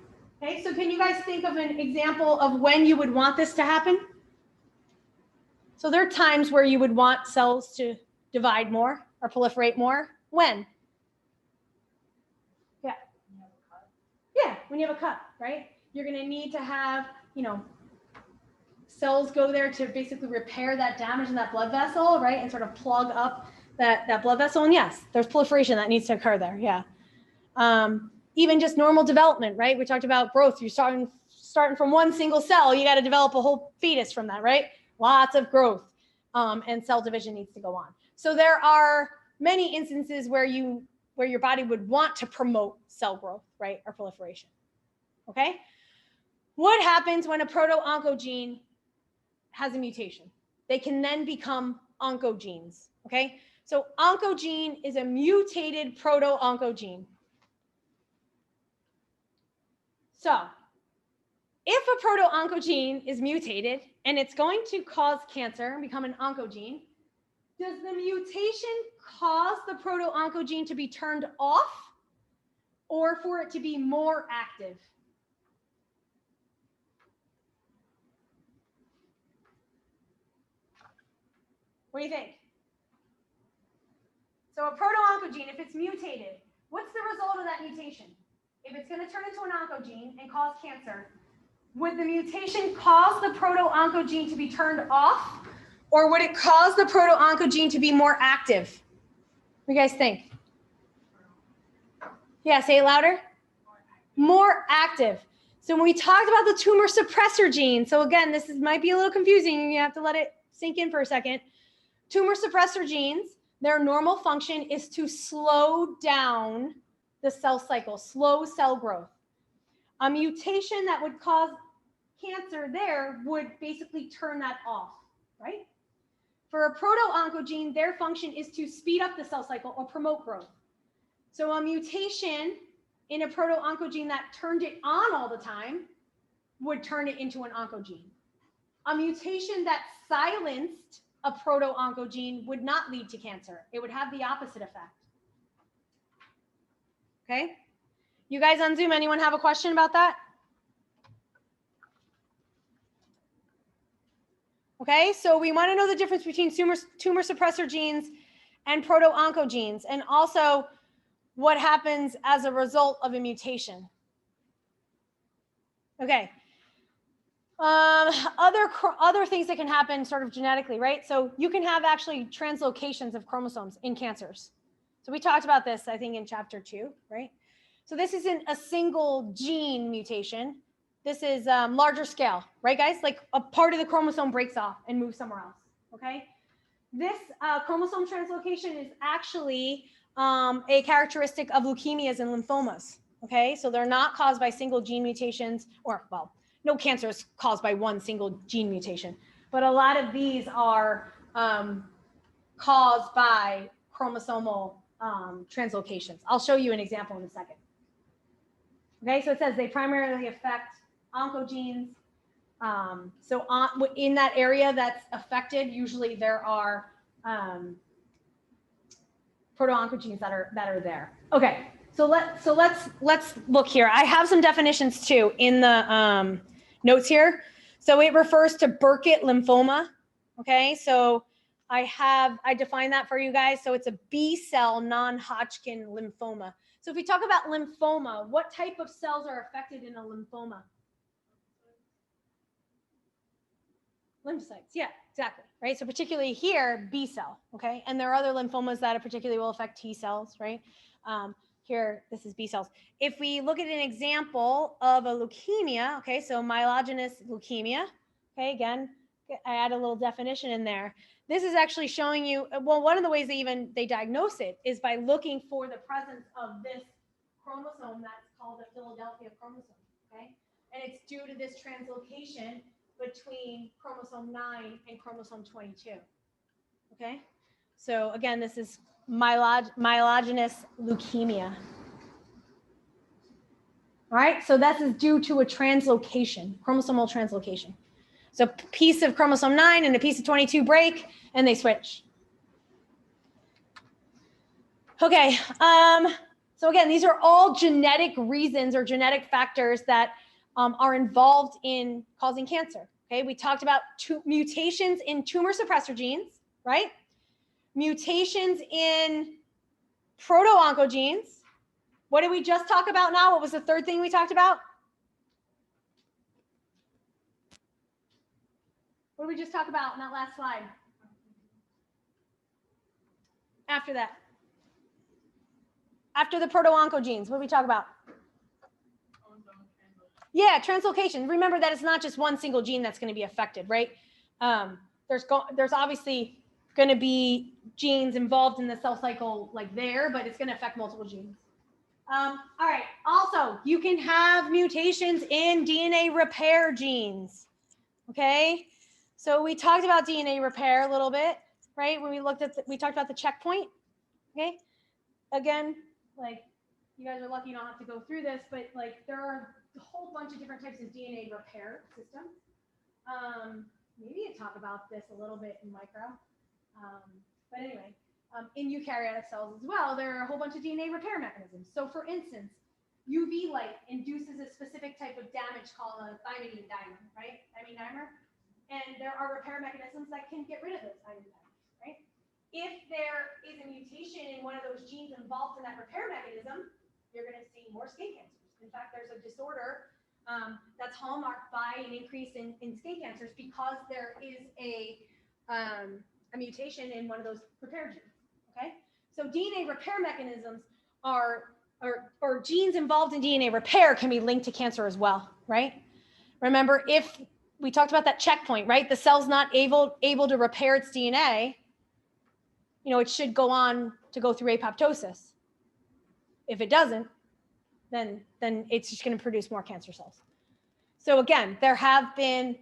Okay, so can you guys think of an example of when you would want this to happen? So there are times where you would want cells to divide more or proliferate more. When? Yeah. Yeah, when you have a cut, right? You're going to need to have, cells go there to basically repair that damage in that blood vessel, right? And sort of plug up that blood vessel. And yes, there's proliferation that needs to occur there. Yeah. Even just normal development, right? We talked about growth. You're starting from one single cell. You got to develop a whole fetus from that, right? Lots of growth and cell division needs to go on. So there are many instances where your body would want to promote cell growth, right? Or proliferation. Okay. What happens when a proto-oncogene has a mutation? They can then become oncogenes. Okay. So oncogene is a mutated proto-oncogene. So if a proto-oncogene is mutated and it's going to cause cancer and become an oncogene, does the mutation cause the proto-oncogene to be turned off or for it to be more active? What do you think? So a proto-oncogene, if it's mutated, what's the result of that mutation? If it's going to turn into an oncogene and cause cancer, would the mutation cause the proto-oncogene to be turned off, or would it cause the proto-oncogene to be more active? What do you guys think? Yeah, say it louder. More active. So when we talked about the tumor suppressor gene, so again, this might be a little confusing. You have to let it sink in for a second. Tumor suppressor genes, their normal function is to slow down the cell cycle, slow cell growth. A mutation that would cause cancer there would basically turn that off, right? For a proto-oncogene, their function is to speed up the cell cycle or promote growth. So a mutation in a proto-oncogene that turned it on all the time would turn it into an oncogene. A mutation that silenced a proto-oncogene would not lead to cancer. It would have the opposite effect. Okay? You guys on Zoom, anyone have a question about that? Okay, so we want to know the difference between tumor suppressor genes and proto-oncogenes, and also what happens as a result of a mutation. Okay. Other things that can happen sort of genetically, right? So you can have actually translocations of chromosomes in cancers. So we talked about this, I think, in chapter 2, right? So this isn't a single gene mutation. This is larger scale, right, guys? Like a part of the chromosome breaks off and moves somewhere else, okay? This chromosome translocation is actually a characteristic of leukemias and lymphomas, okay? So they're not caused by single gene mutations, or, well, no cancer is caused by one single gene mutation, but a lot of these are caused by chromosomal translocations. I'll show you an example in a second. Okay, so it says they primarily affect oncogenes. In that area that's affected, usually there are proto-oncogenes that are there. Okay, so let's look here. I have some definitions too in the notes here. So it refers to Burkitt lymphoma. Okay, so I define that for you guys. So it's a B cell non-Hodgkin lymphoma. So if we talk about lymphoma, what type of cells are affected in a lymphoma? Lymphocytes, yeah, exactly, right? So particularly here, B cell, okay? And there are other lymphomas that particularly will affect T cells, right? Here, this is B cells. If we look at an example of a leukemia, okay, so myelogenic leukemia, okay, again, I add a little definition in there. This is actually showing you, well, one of the ways they diagnose it is by looking for the presence of this chromosome that's called the Philadelphia chromosome, okay? And it's due to this translocation between chromosome 9 and chromosome 22, okay? So again, this is myelogenous leukemia. All right, so this is due to a translocation, chromosomal translocation. So a piece of chromosome 9 and a piece of 22 break, and they switch. Okay, so again, these are all genetic reasons or genetic factors that are involved in causing cancer. Okay, we talked about mutations in tumor suppressor genes, right? Mutations in proto-oncogenes. What did we just talk about now? What was the third thing we talked about? What did we just talk about in that last slide? After that. After the proto-oncogenes, what did we talk about? Yeah, translocation. Remember that it's not just one single gene that's going to be affected, right? There's obviously going to be genes involved in the cell cycle like there, but it's going to affect multiple genes. All right. Also, you can have mutations in DNA repair genes. Okay. So we talked about DNA repair a little bit, right? When we talked about the checkpoint. Okay. Again, like you guys are lucky you don't have to go through this, but like there are a whole bunch of different types of DNA repair systems. Maybe talk about this a little bit in micro. But anyway, in eukaryotic cells as well, there are a whole bunch of DNA repair mechanisms. So for instance, UV light induces a specific type of damage called a thymidine dimer, right? Thymidine dimer. And there are repair mechanisms that can get rid of those thymidine dimers, right? If there is a mutation in one of those genes involved in that repair mechanism, you're going to see more skin cancers. In fact, there's a disorder that's hallmarked by an increase in skin cancers because there is a mutation in one of those repair genes. Okay, so DNA repair mechanisms or genes involved in DNA repair can be linked to cancer as well, right? Remember, if we talked about that checkpoint, right? The cell's not able to repair its DNA, you know, it should go on to go through apoptosis. If it doesn't, then it's just going to produce more cancer cells. So again, there have been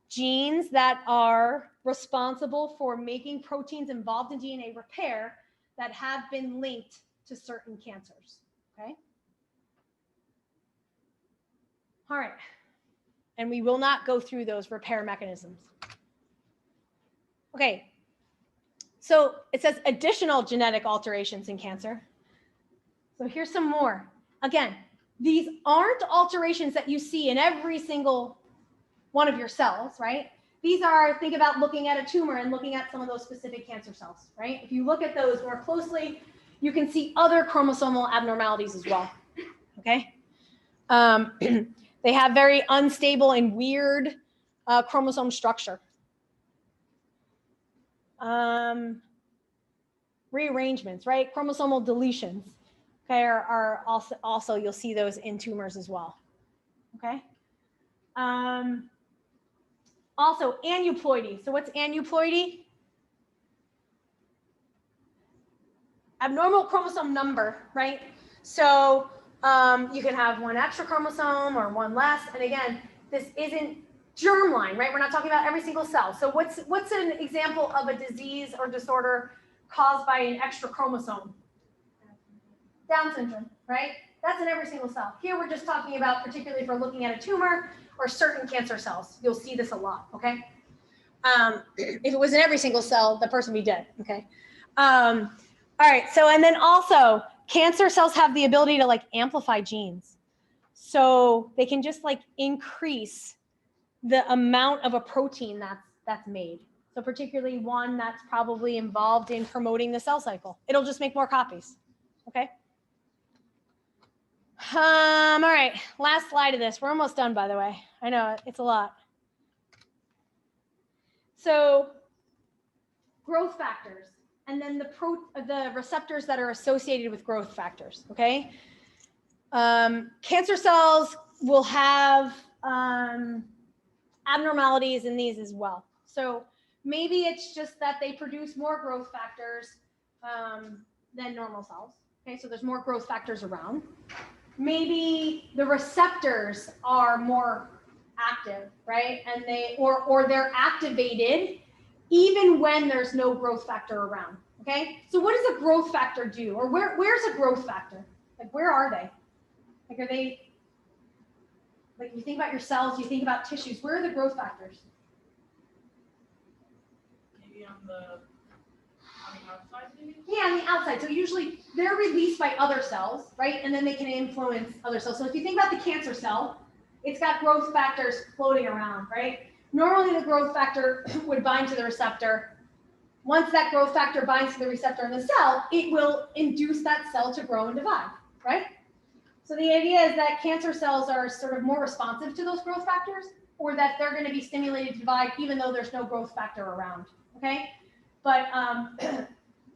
genes that are responsible for making proteins involved in DNA repair that have been linked to certain cancers, okay? All right, and we will not go through those repair mechanisms. Okay, so it says additional genetic alterations in cancer. So here's some more. Again, these aren't alterations that you see in every single one of your cells, right? These are, think about looking at a tumor and looking at some of those specific cancer cells, right? If you look at those more closely, you can see other chromosomal abnormalities as well, okay? They have very unstable and weird chromosome structure. Rearrangements, right? Chromosomal deletions, okay, are also you'll see those in tumors as well, okay? Also, aneuploidy. So what's aneuploidy? Abnormal chromosome number, right? So you can have one extra chromosome or one less. And again, this isn't germline, right? We're not talking about every single cell. So what's an example of a disease or disorder caused by an extra chromosome? Down syndrome, right? That's in every single cell. Here we're just talking about, particularly if we're looking at a tumor or certain cancer cells. You'll see this a lot, okay? If it was in every single cell, the person would be dead, okay? All right, so and then also cancer cells have the ability to like amplify genes. So they can just like increase the amount of a protein that's made. So particularly one that's probably involved in promoting the cell cycle. It'll just make more copies, okay? All right, last slide of this. We're almost done, by the way. I know it's a lot. So growth factors, and then the receptors that are associated with growth factors, okay? Cancer cells will have abnormalities in these as well. So maybe it's just that they produce more growth factors than normal cells, okay? So there's more growth factors around. Maybe the receptors are more active, right? And or they're activated even when there's no growth factor around, okay? So what does a growth factor do? Or where's a growth factor? Like, where are they? Like, are they, like, you think about your cells, you think about tissues, where are the growth factors? Maybe on the outside, maybe? Yeah, on the outside. So usually they're released by other cells, right? And then they can influence other cells. So if you think about the cancer cell, it's got growth factors floating around, right? Normally the growth factor would bind to the receptor. Once that growth factor binds to the receptor in the cell, it will induce that cell to grow and divide, right? So the idea is that cancer cells are sort of more responsive to those growth factors, or that they're going to be stimulated to divide even though there's no growth factor around, okay? But,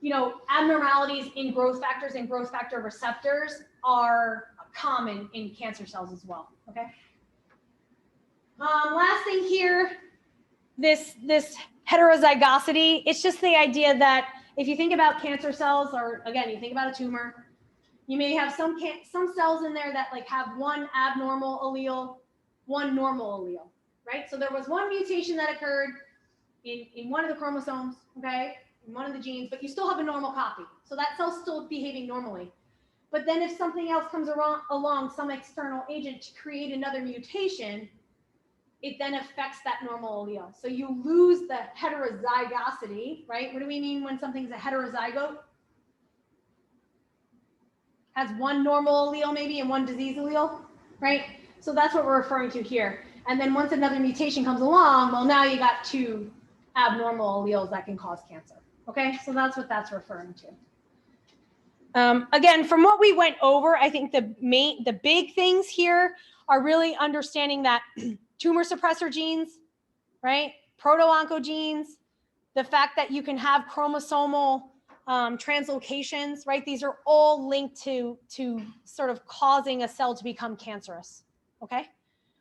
you know, abnormalities in growth factors and growth factor receptors are common in cancer cells as well, okay? Last thing here, this heterozygosity, it's just the idea that if you think about cancer cells, or again, you think about a tumor, you may have some cells in there that like have one abnormal allele, one normal allele, right? So there was one mutation that occurred in one of the chromosomes, okay, in one of the genes, but you still have a normal copy. So that cell's still behaving normally. But then if something else comes along, some external agent to create another mutation, it then affects that normal allele. So you lose the heterozygosity, right? What do we mean when something's a heterozygote? Has one normal allele maybe and one disease allele, right? So that's what we're referring to here. And then once another mutation comes along, well, now you got two abnormal alleles that can cause cancer, okay? So that's what that's referring to. Again, from what we went over, I think the big things here are really understanding that tumor suppressor genes, right? Proto-oncogenes, the fact that you can have chromosomal translocations, right? These are all linked to sort of causing a cell to become cancerous, okay?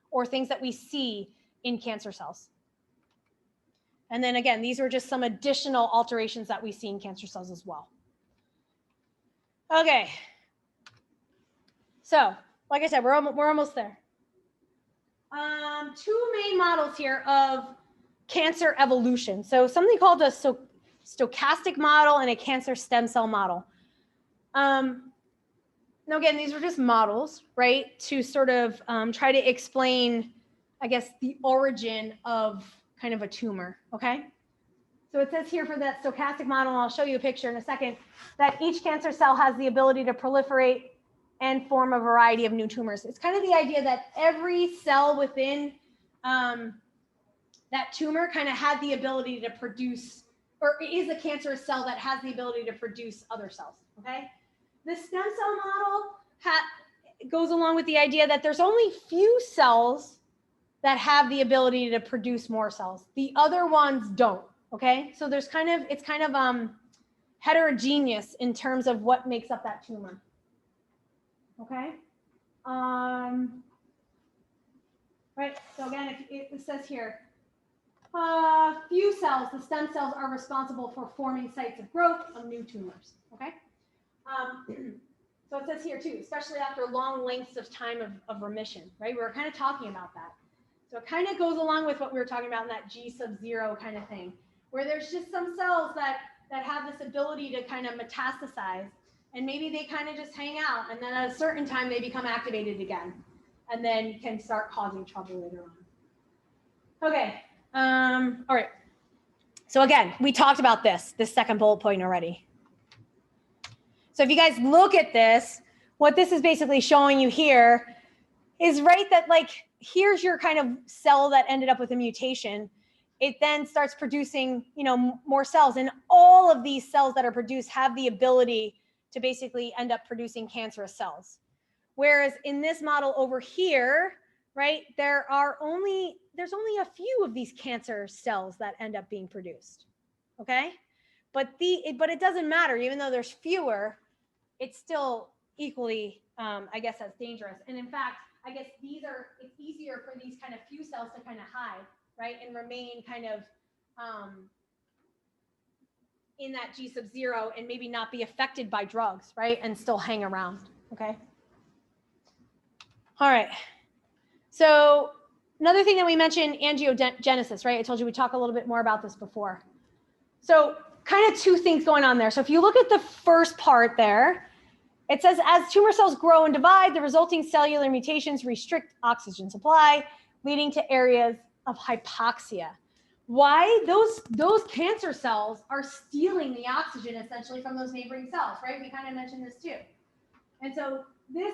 Or things that we see in cancer cells. And then again, these are just some additional alterations that we see in cancer cells as well. Okay. So, like I said, we're almost there. Two main models here of cancer evolution. So something called a stochastic model and a cancer stem cell model. Now, again, these are just models, right, to sort of try to explain, I guess, the origin of kind of a tumor, okay? So it says here for that stochastic model, and I'll show you a picture in a second, that each cancer cell has the ability to proliferate and form a variety of new tumors. It's kind of the idea that every cell within that tumor kind of had the ability to produce, or is a cancerous cell that has the ability to produce other cells, okay? The stem cell model goes along with the idea that there's only few cells that have the ability to produce more cells. The other ones don't, okay? So there's it's kind of heterogeneous in terms of what makes up that tumor, okay? Right, so again, it says here, few cells, the stem cells, are responsible for forming sites of growth of new tumors, okay? So it says here too, especially after long lengths of time of remission, right? We were kind of talking about that. So it kind of goes along with what we were talking about in that G sub 0 kind of thing, where there's just some cells that have this ability to kind of metastasize, and maybe they kind of just hang out, and then at a certain time they become activated again, and then can start causing trouble later on. Okay, all right. So again, we talked about this second bullet point already. So if you guys look at this, what this is basically showing you here is, right, that like, here's your kind of cell that ended up with a mutation. It then starts producing, you know, more cells, and all of these cells that are produced have the ability to basically end up producing cancerous cells. Whereas in this model over here, right, there's only a few of these cancer cells that end up being produced, okay? But it doesn't matter, even though there's fewer, it's still equally, I guess, as dangerous. And in fact, I guess it's easier for these kind of few cells to kind of hide, right, and remain kind of in that G sub 0 and maybe not be affected by drugs, right, and still hang around, okay? All right. So another thing that we mentioned, angiogenesis, right? I told you we'd talk a little bit more about this before. So kind of two things going on there. So if you look at the first part there, it says, as tumor cells grow and divide, the resulting cellular mutations restrict oxygen supply, leading to areas of hypoxia. Why? Those cancer cells are stealing the oxygen essentially from those neighboring cells, right? We kind of mentioned this too. And so this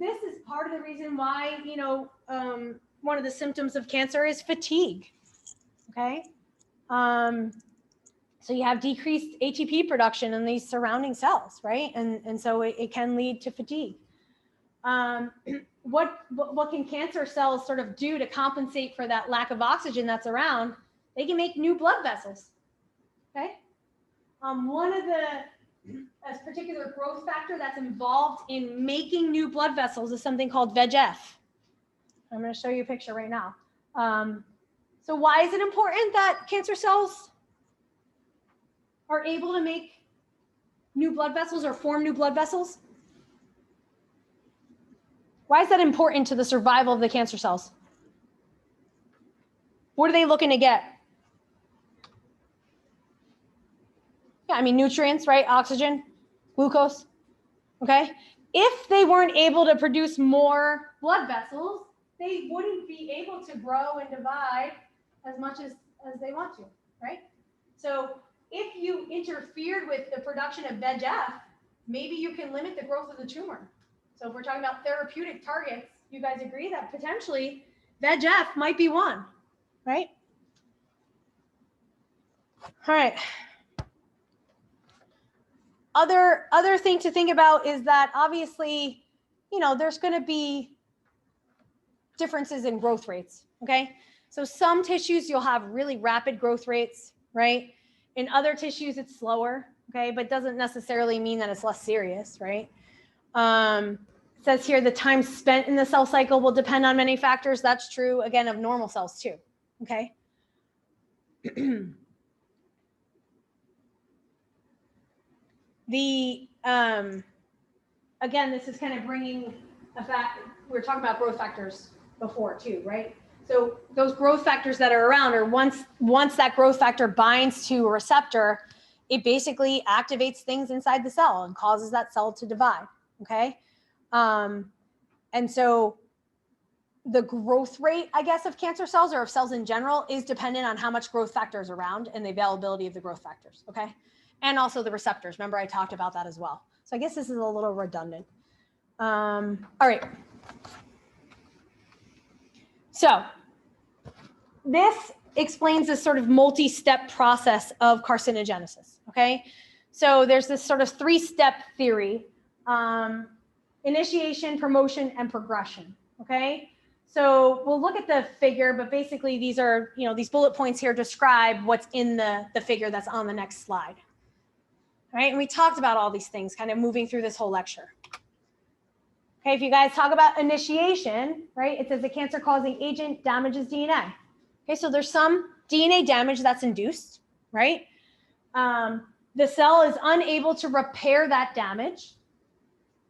is part of the reason why, you know, one of the symptoms of cancer is fatigue, okay? So you have decreased ATP production in these surrounding cells, right? And so it can lead to fatigue. What can cancer cells sort of do to compensate for that lack of oxygen that's around? They can make new blood vessels, okay? One of a particular growth factor that's involved in making new blood vessels is something called VEGF. I'm going to show you a picture right now. So why is it important that cancer cells are able to make new blood vessels or form new blood vessels? Why is that important to the survival of the cancer cells? What are they looking to get? Yeah, I mean, nutrients, right? Oxygen, glucose, okay? If they weren't able to produce more blood vessels, they wouldn't be able to grow and divide as much as they want to, right? So if you interfered with the production of VEGF, maybe you can limit the growth of the tumor. So if we're talking about therapeutic targets, you guys agree that potentially VEGF might be one, right? All right. Other thing to think about is that obviously, you know, there's going to be differences in growth rates, okay? So some tissues you'll have really rapid growth rates, right? In other tissues it's slower, okay? But doesn't necessarily mean that it's less serious, right? It says here the time spent in the cell cycle will depend on many factors. That's true, again, of normal cells too, okay? Again, this is kind of bringing a fact, we were talking about growth factors before too, right? So those growth factors that are around, or once that growth factor binds to a receptor, it basically activates things inside the cell and causes that cell to divide, okay? And so the growth rate, I guess, of cancer cells or of cells in general is dependent on how much growth factor is around and the availability of the growth factors, okay? And also the receptors. Remember, I talked about that as well. So I guess this is a little redundant. All right. So this explains this sort of multi-step process of carcinogenesis, okay? So there's this sort of three-step theory, initiation, promotion, and progression, okay? So we'll look at the figure, but basically these are, these bullet points here describe what's in the figure that's on the next slide, right? And we talked about all these things kind of moving through this whole lecture. Okay, if you guys talk about initiation, right, it says the cancer-causing agent damages DNA. Okay, so there's some DNA damage that's induced, right? The cell is unable to repair that damage.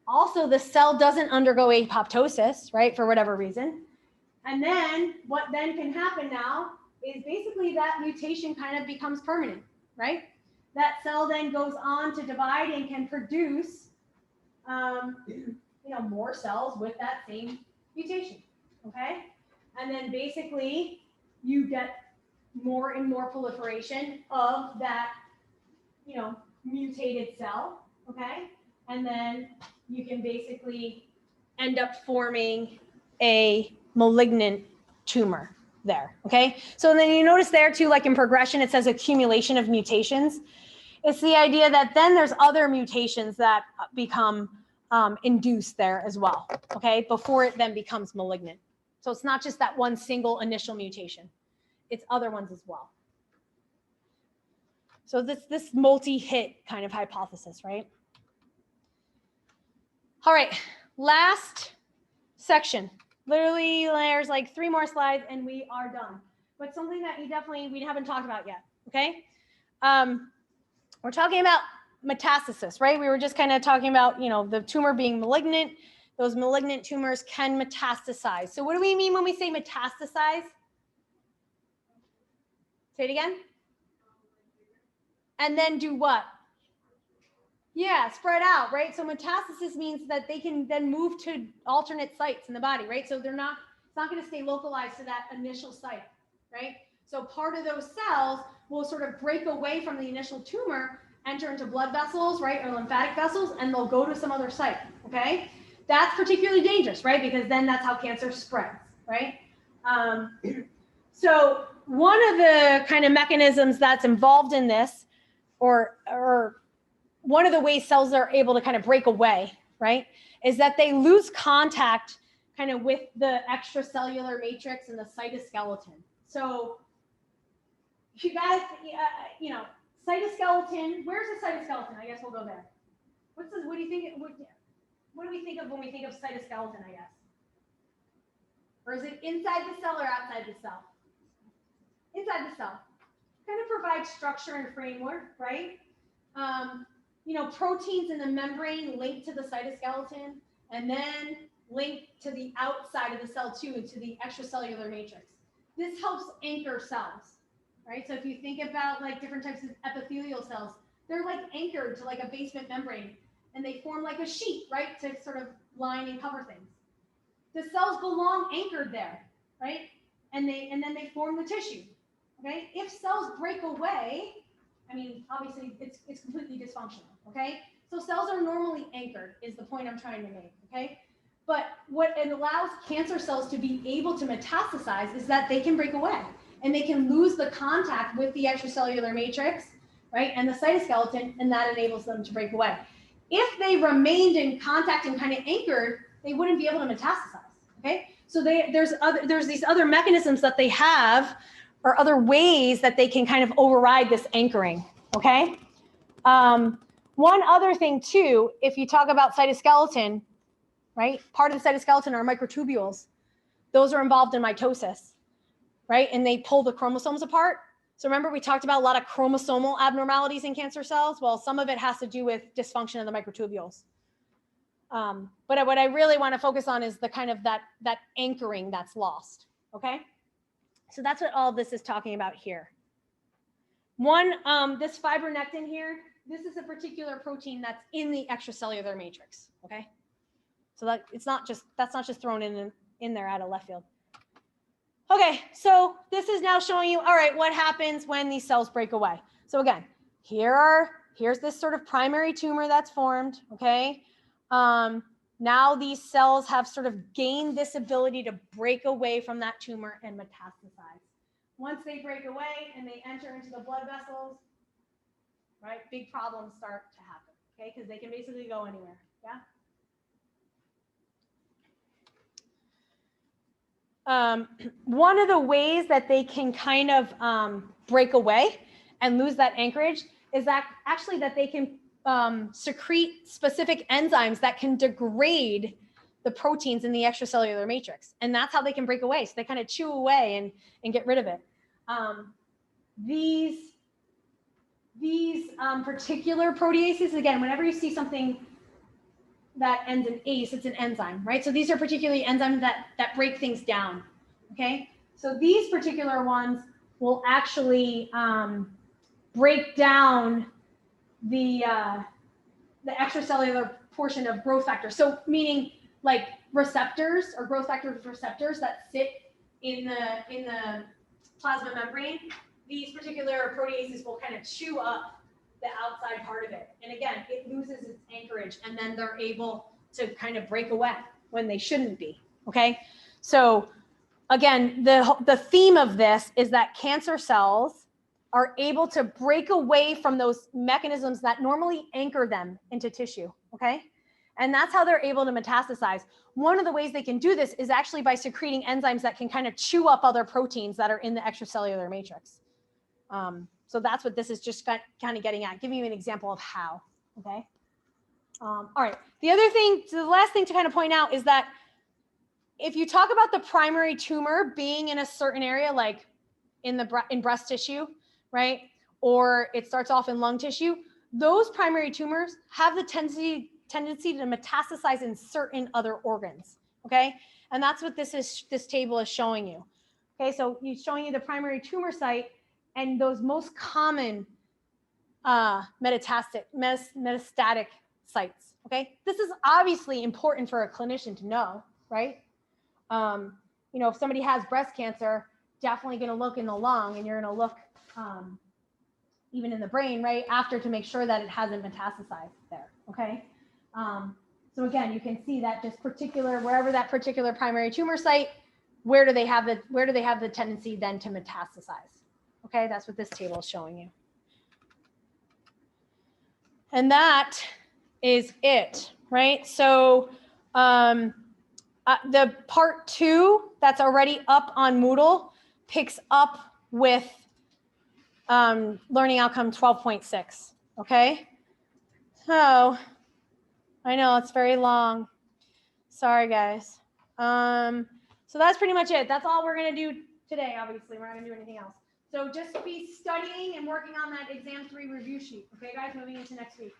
Also, the cell doesn't undergo apoptosis, right, for whatever reason. And then what then can happen now is basically that mutation kind of becomes permanent, right? That cell then goes on to divide and can produce more cells with that same mutation, okay? And then basically you get more and more proliferation of that, mutated cell, okay? And then you can basically end up forming a malignant tumor there, okay? So then you notice there too, like in progression, it says accumulation of mutations. It's the idea that then there's other mutations that become induced there as well, okay, before it then becomes malignant. So it's not just that one single initial mutation, it's other ones as well. So this multi-hit kind of hypothesis, right? All right, last section. Literally there's like 3 more slides and we are done. But something that we haven't talked about yet, okay? We're talking about metastasis, right? We were just kind of talking about, the tumor being malignant. Those malignant tumors can metastasize. So what do we mean when we say metastasize? Say it again. And then do what? Yeah, spread out, right? So metastasis means that they can then move to alternate sites in the body, right? So it's not going to stay localized to that initial site, right? So part of those cells will sort of break away from the initial tumor, enter into blood vessels, right, or lymphatic vessels, and they'll go to some other site, okay? That's particularly dangerous, right, because then that's how cancer spreads, right? So one of the kind of mechanisms that's involved in this, or one of the ways cells are able to kind of break away, right, is that they lose contact kind of with the extracellular matrix and the cytoskeleton. So you guys, cytoskeleton, where's the cytoskeleton? I guess we'll go there. What do you think? What do we think of when we think of cytoskeleton, I guess? Or is it inside the cell or outside the cell? Inside the cell. Kind of provides structure and framework, right? Proteins in the membrane link to the cytoskeleton and then link to the outside of the cell too, to the extracellular matrix. This helps anchor cells, right? So if you think about like different types of epithelial cells, they're like anchored to like a basement membrane and they form like a sheet, right? To sort of line and cover things. The cells belong anchored there, right? And then they form the tissue, okay? If cells break away, obviously it's completely dysfunctional, okay? So cells are normally anchored is the point I'm trying to make, okay? But what it allows cancer cells to be able to metastasize is that they can break away and they can lose the contact with the extracellular matrix, right? And the cytoskeleton, and that enables them to break away. If they remained in contact and kind of anchored, they wouldn't be able to metastasize, okay? So there's these other mechanisms that they have or other ways that they can kind of override this anchoring, okay? One other thing too, if you talk about cytoskeleton, right? Part of the cytoskeleton are microtubules. Those are involved in mitosis, right? And they pull the chromosomes apart. So remember we talked about a lot of chromosomal abnormalities in cancer cells? Well, some of it has to do with dysfunction of the microtubules. But what I really want to focus on is the kind of that anchoring that's lost, okay? So that's what all of this is talking about here. One, this fibronectin here, this is a particular protein that's in the extracellular matrix, okay? So that that's not just thrown in there out of left field. Okay, so this is now showing you, all right, what happens when these cells break away. So again, here's this sort of primary tumor that's formed, okay? Now these cells have sort of gained this ability to break away from that tumor and metastasize. Once they break away and they enter into the blood vessels, right, big problems start to happen, okay? Because they can basically go anywhere, yeah? One of the ways that they can kind of break away and lose that anchorage is that actually that they can secrete specific enzymes that can degrade the proteins in the extracellular matrix. And that's how they can break away. So they kind of chew away and get rid of it. These particular proteases, again, whenever you see something that ends in ACE, it's an enzyme, right? So these are particularly enzymes that break things down, okay? So these particular ones will actually break down the extracellular portion of growth factors. So meaning like receptors or growth factor receptors that sit in the plasma membrane, these particular proteases will kind of chew up the outside part of it. And again, it loses its anchorage and then they're able to kind of break away when they shouldn't be, okay? So again, the theme of this is that cancer cells are able to break away from those mechanisms that normally anchor them into tissue, okay? And that's how they're able to metastasize. One of the ways they can do this is actually by secreting enzymes that can kind of chew up other proteins that are in the extracellular matrix. So that's what this is just kind of getting at, giving you an example of how, okay? All right, the last thing to kind of point out is that if you talk about the primary tumor being in a certain area, like in breast tissue, right? Or it starts off in lung tissue, those primary tumors have the tendency to metastasize in certain other organs, okay? And that's what this table is showing you. Okay, so it's showing you the primary tumor site and those most common metastatic sites, okay? This is obviously important for a clinician to know, right? You know, if somebody has breast cancer, definitely going to look in the lung and you're going to look even in the brain, right, after to make sure that it hasn't metastasized there, okay? So again, you can see that just wherever that particular primary tumor site, where do they have the tendency then to metastasize? Okay, that's what this table is showing you. And that is it, right? So the part 2 that's already up on Moodle picks up with learning outcome 12.6, okay? So I know it's very long. Sorry, guys. So that's pretty much it. That's all we're going to do today, obviously. We're not going to do anything else. So just be studying and working on that exam 3 review sheet. Okay, guys, moving into next week.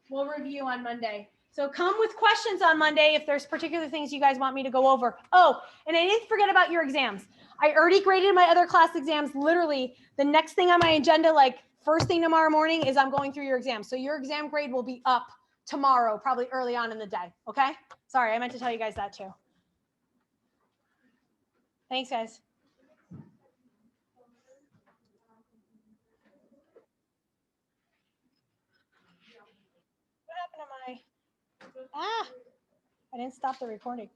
We'll review on Monday. So come with questions on Monday if there's particular things you guys want me to go over. Oh, and I didn't forget about your exams. I already graded my other class exams. Literally, the next thing on my agenda, like first thing tomorrow morning, is I'm going through your exams. So your exam grade will be up tomorrow, probably early on in the day. Okay? Sorry, I meant to tell you guys that too. Thanks, guys. What happened to my... I didn't stop the recording.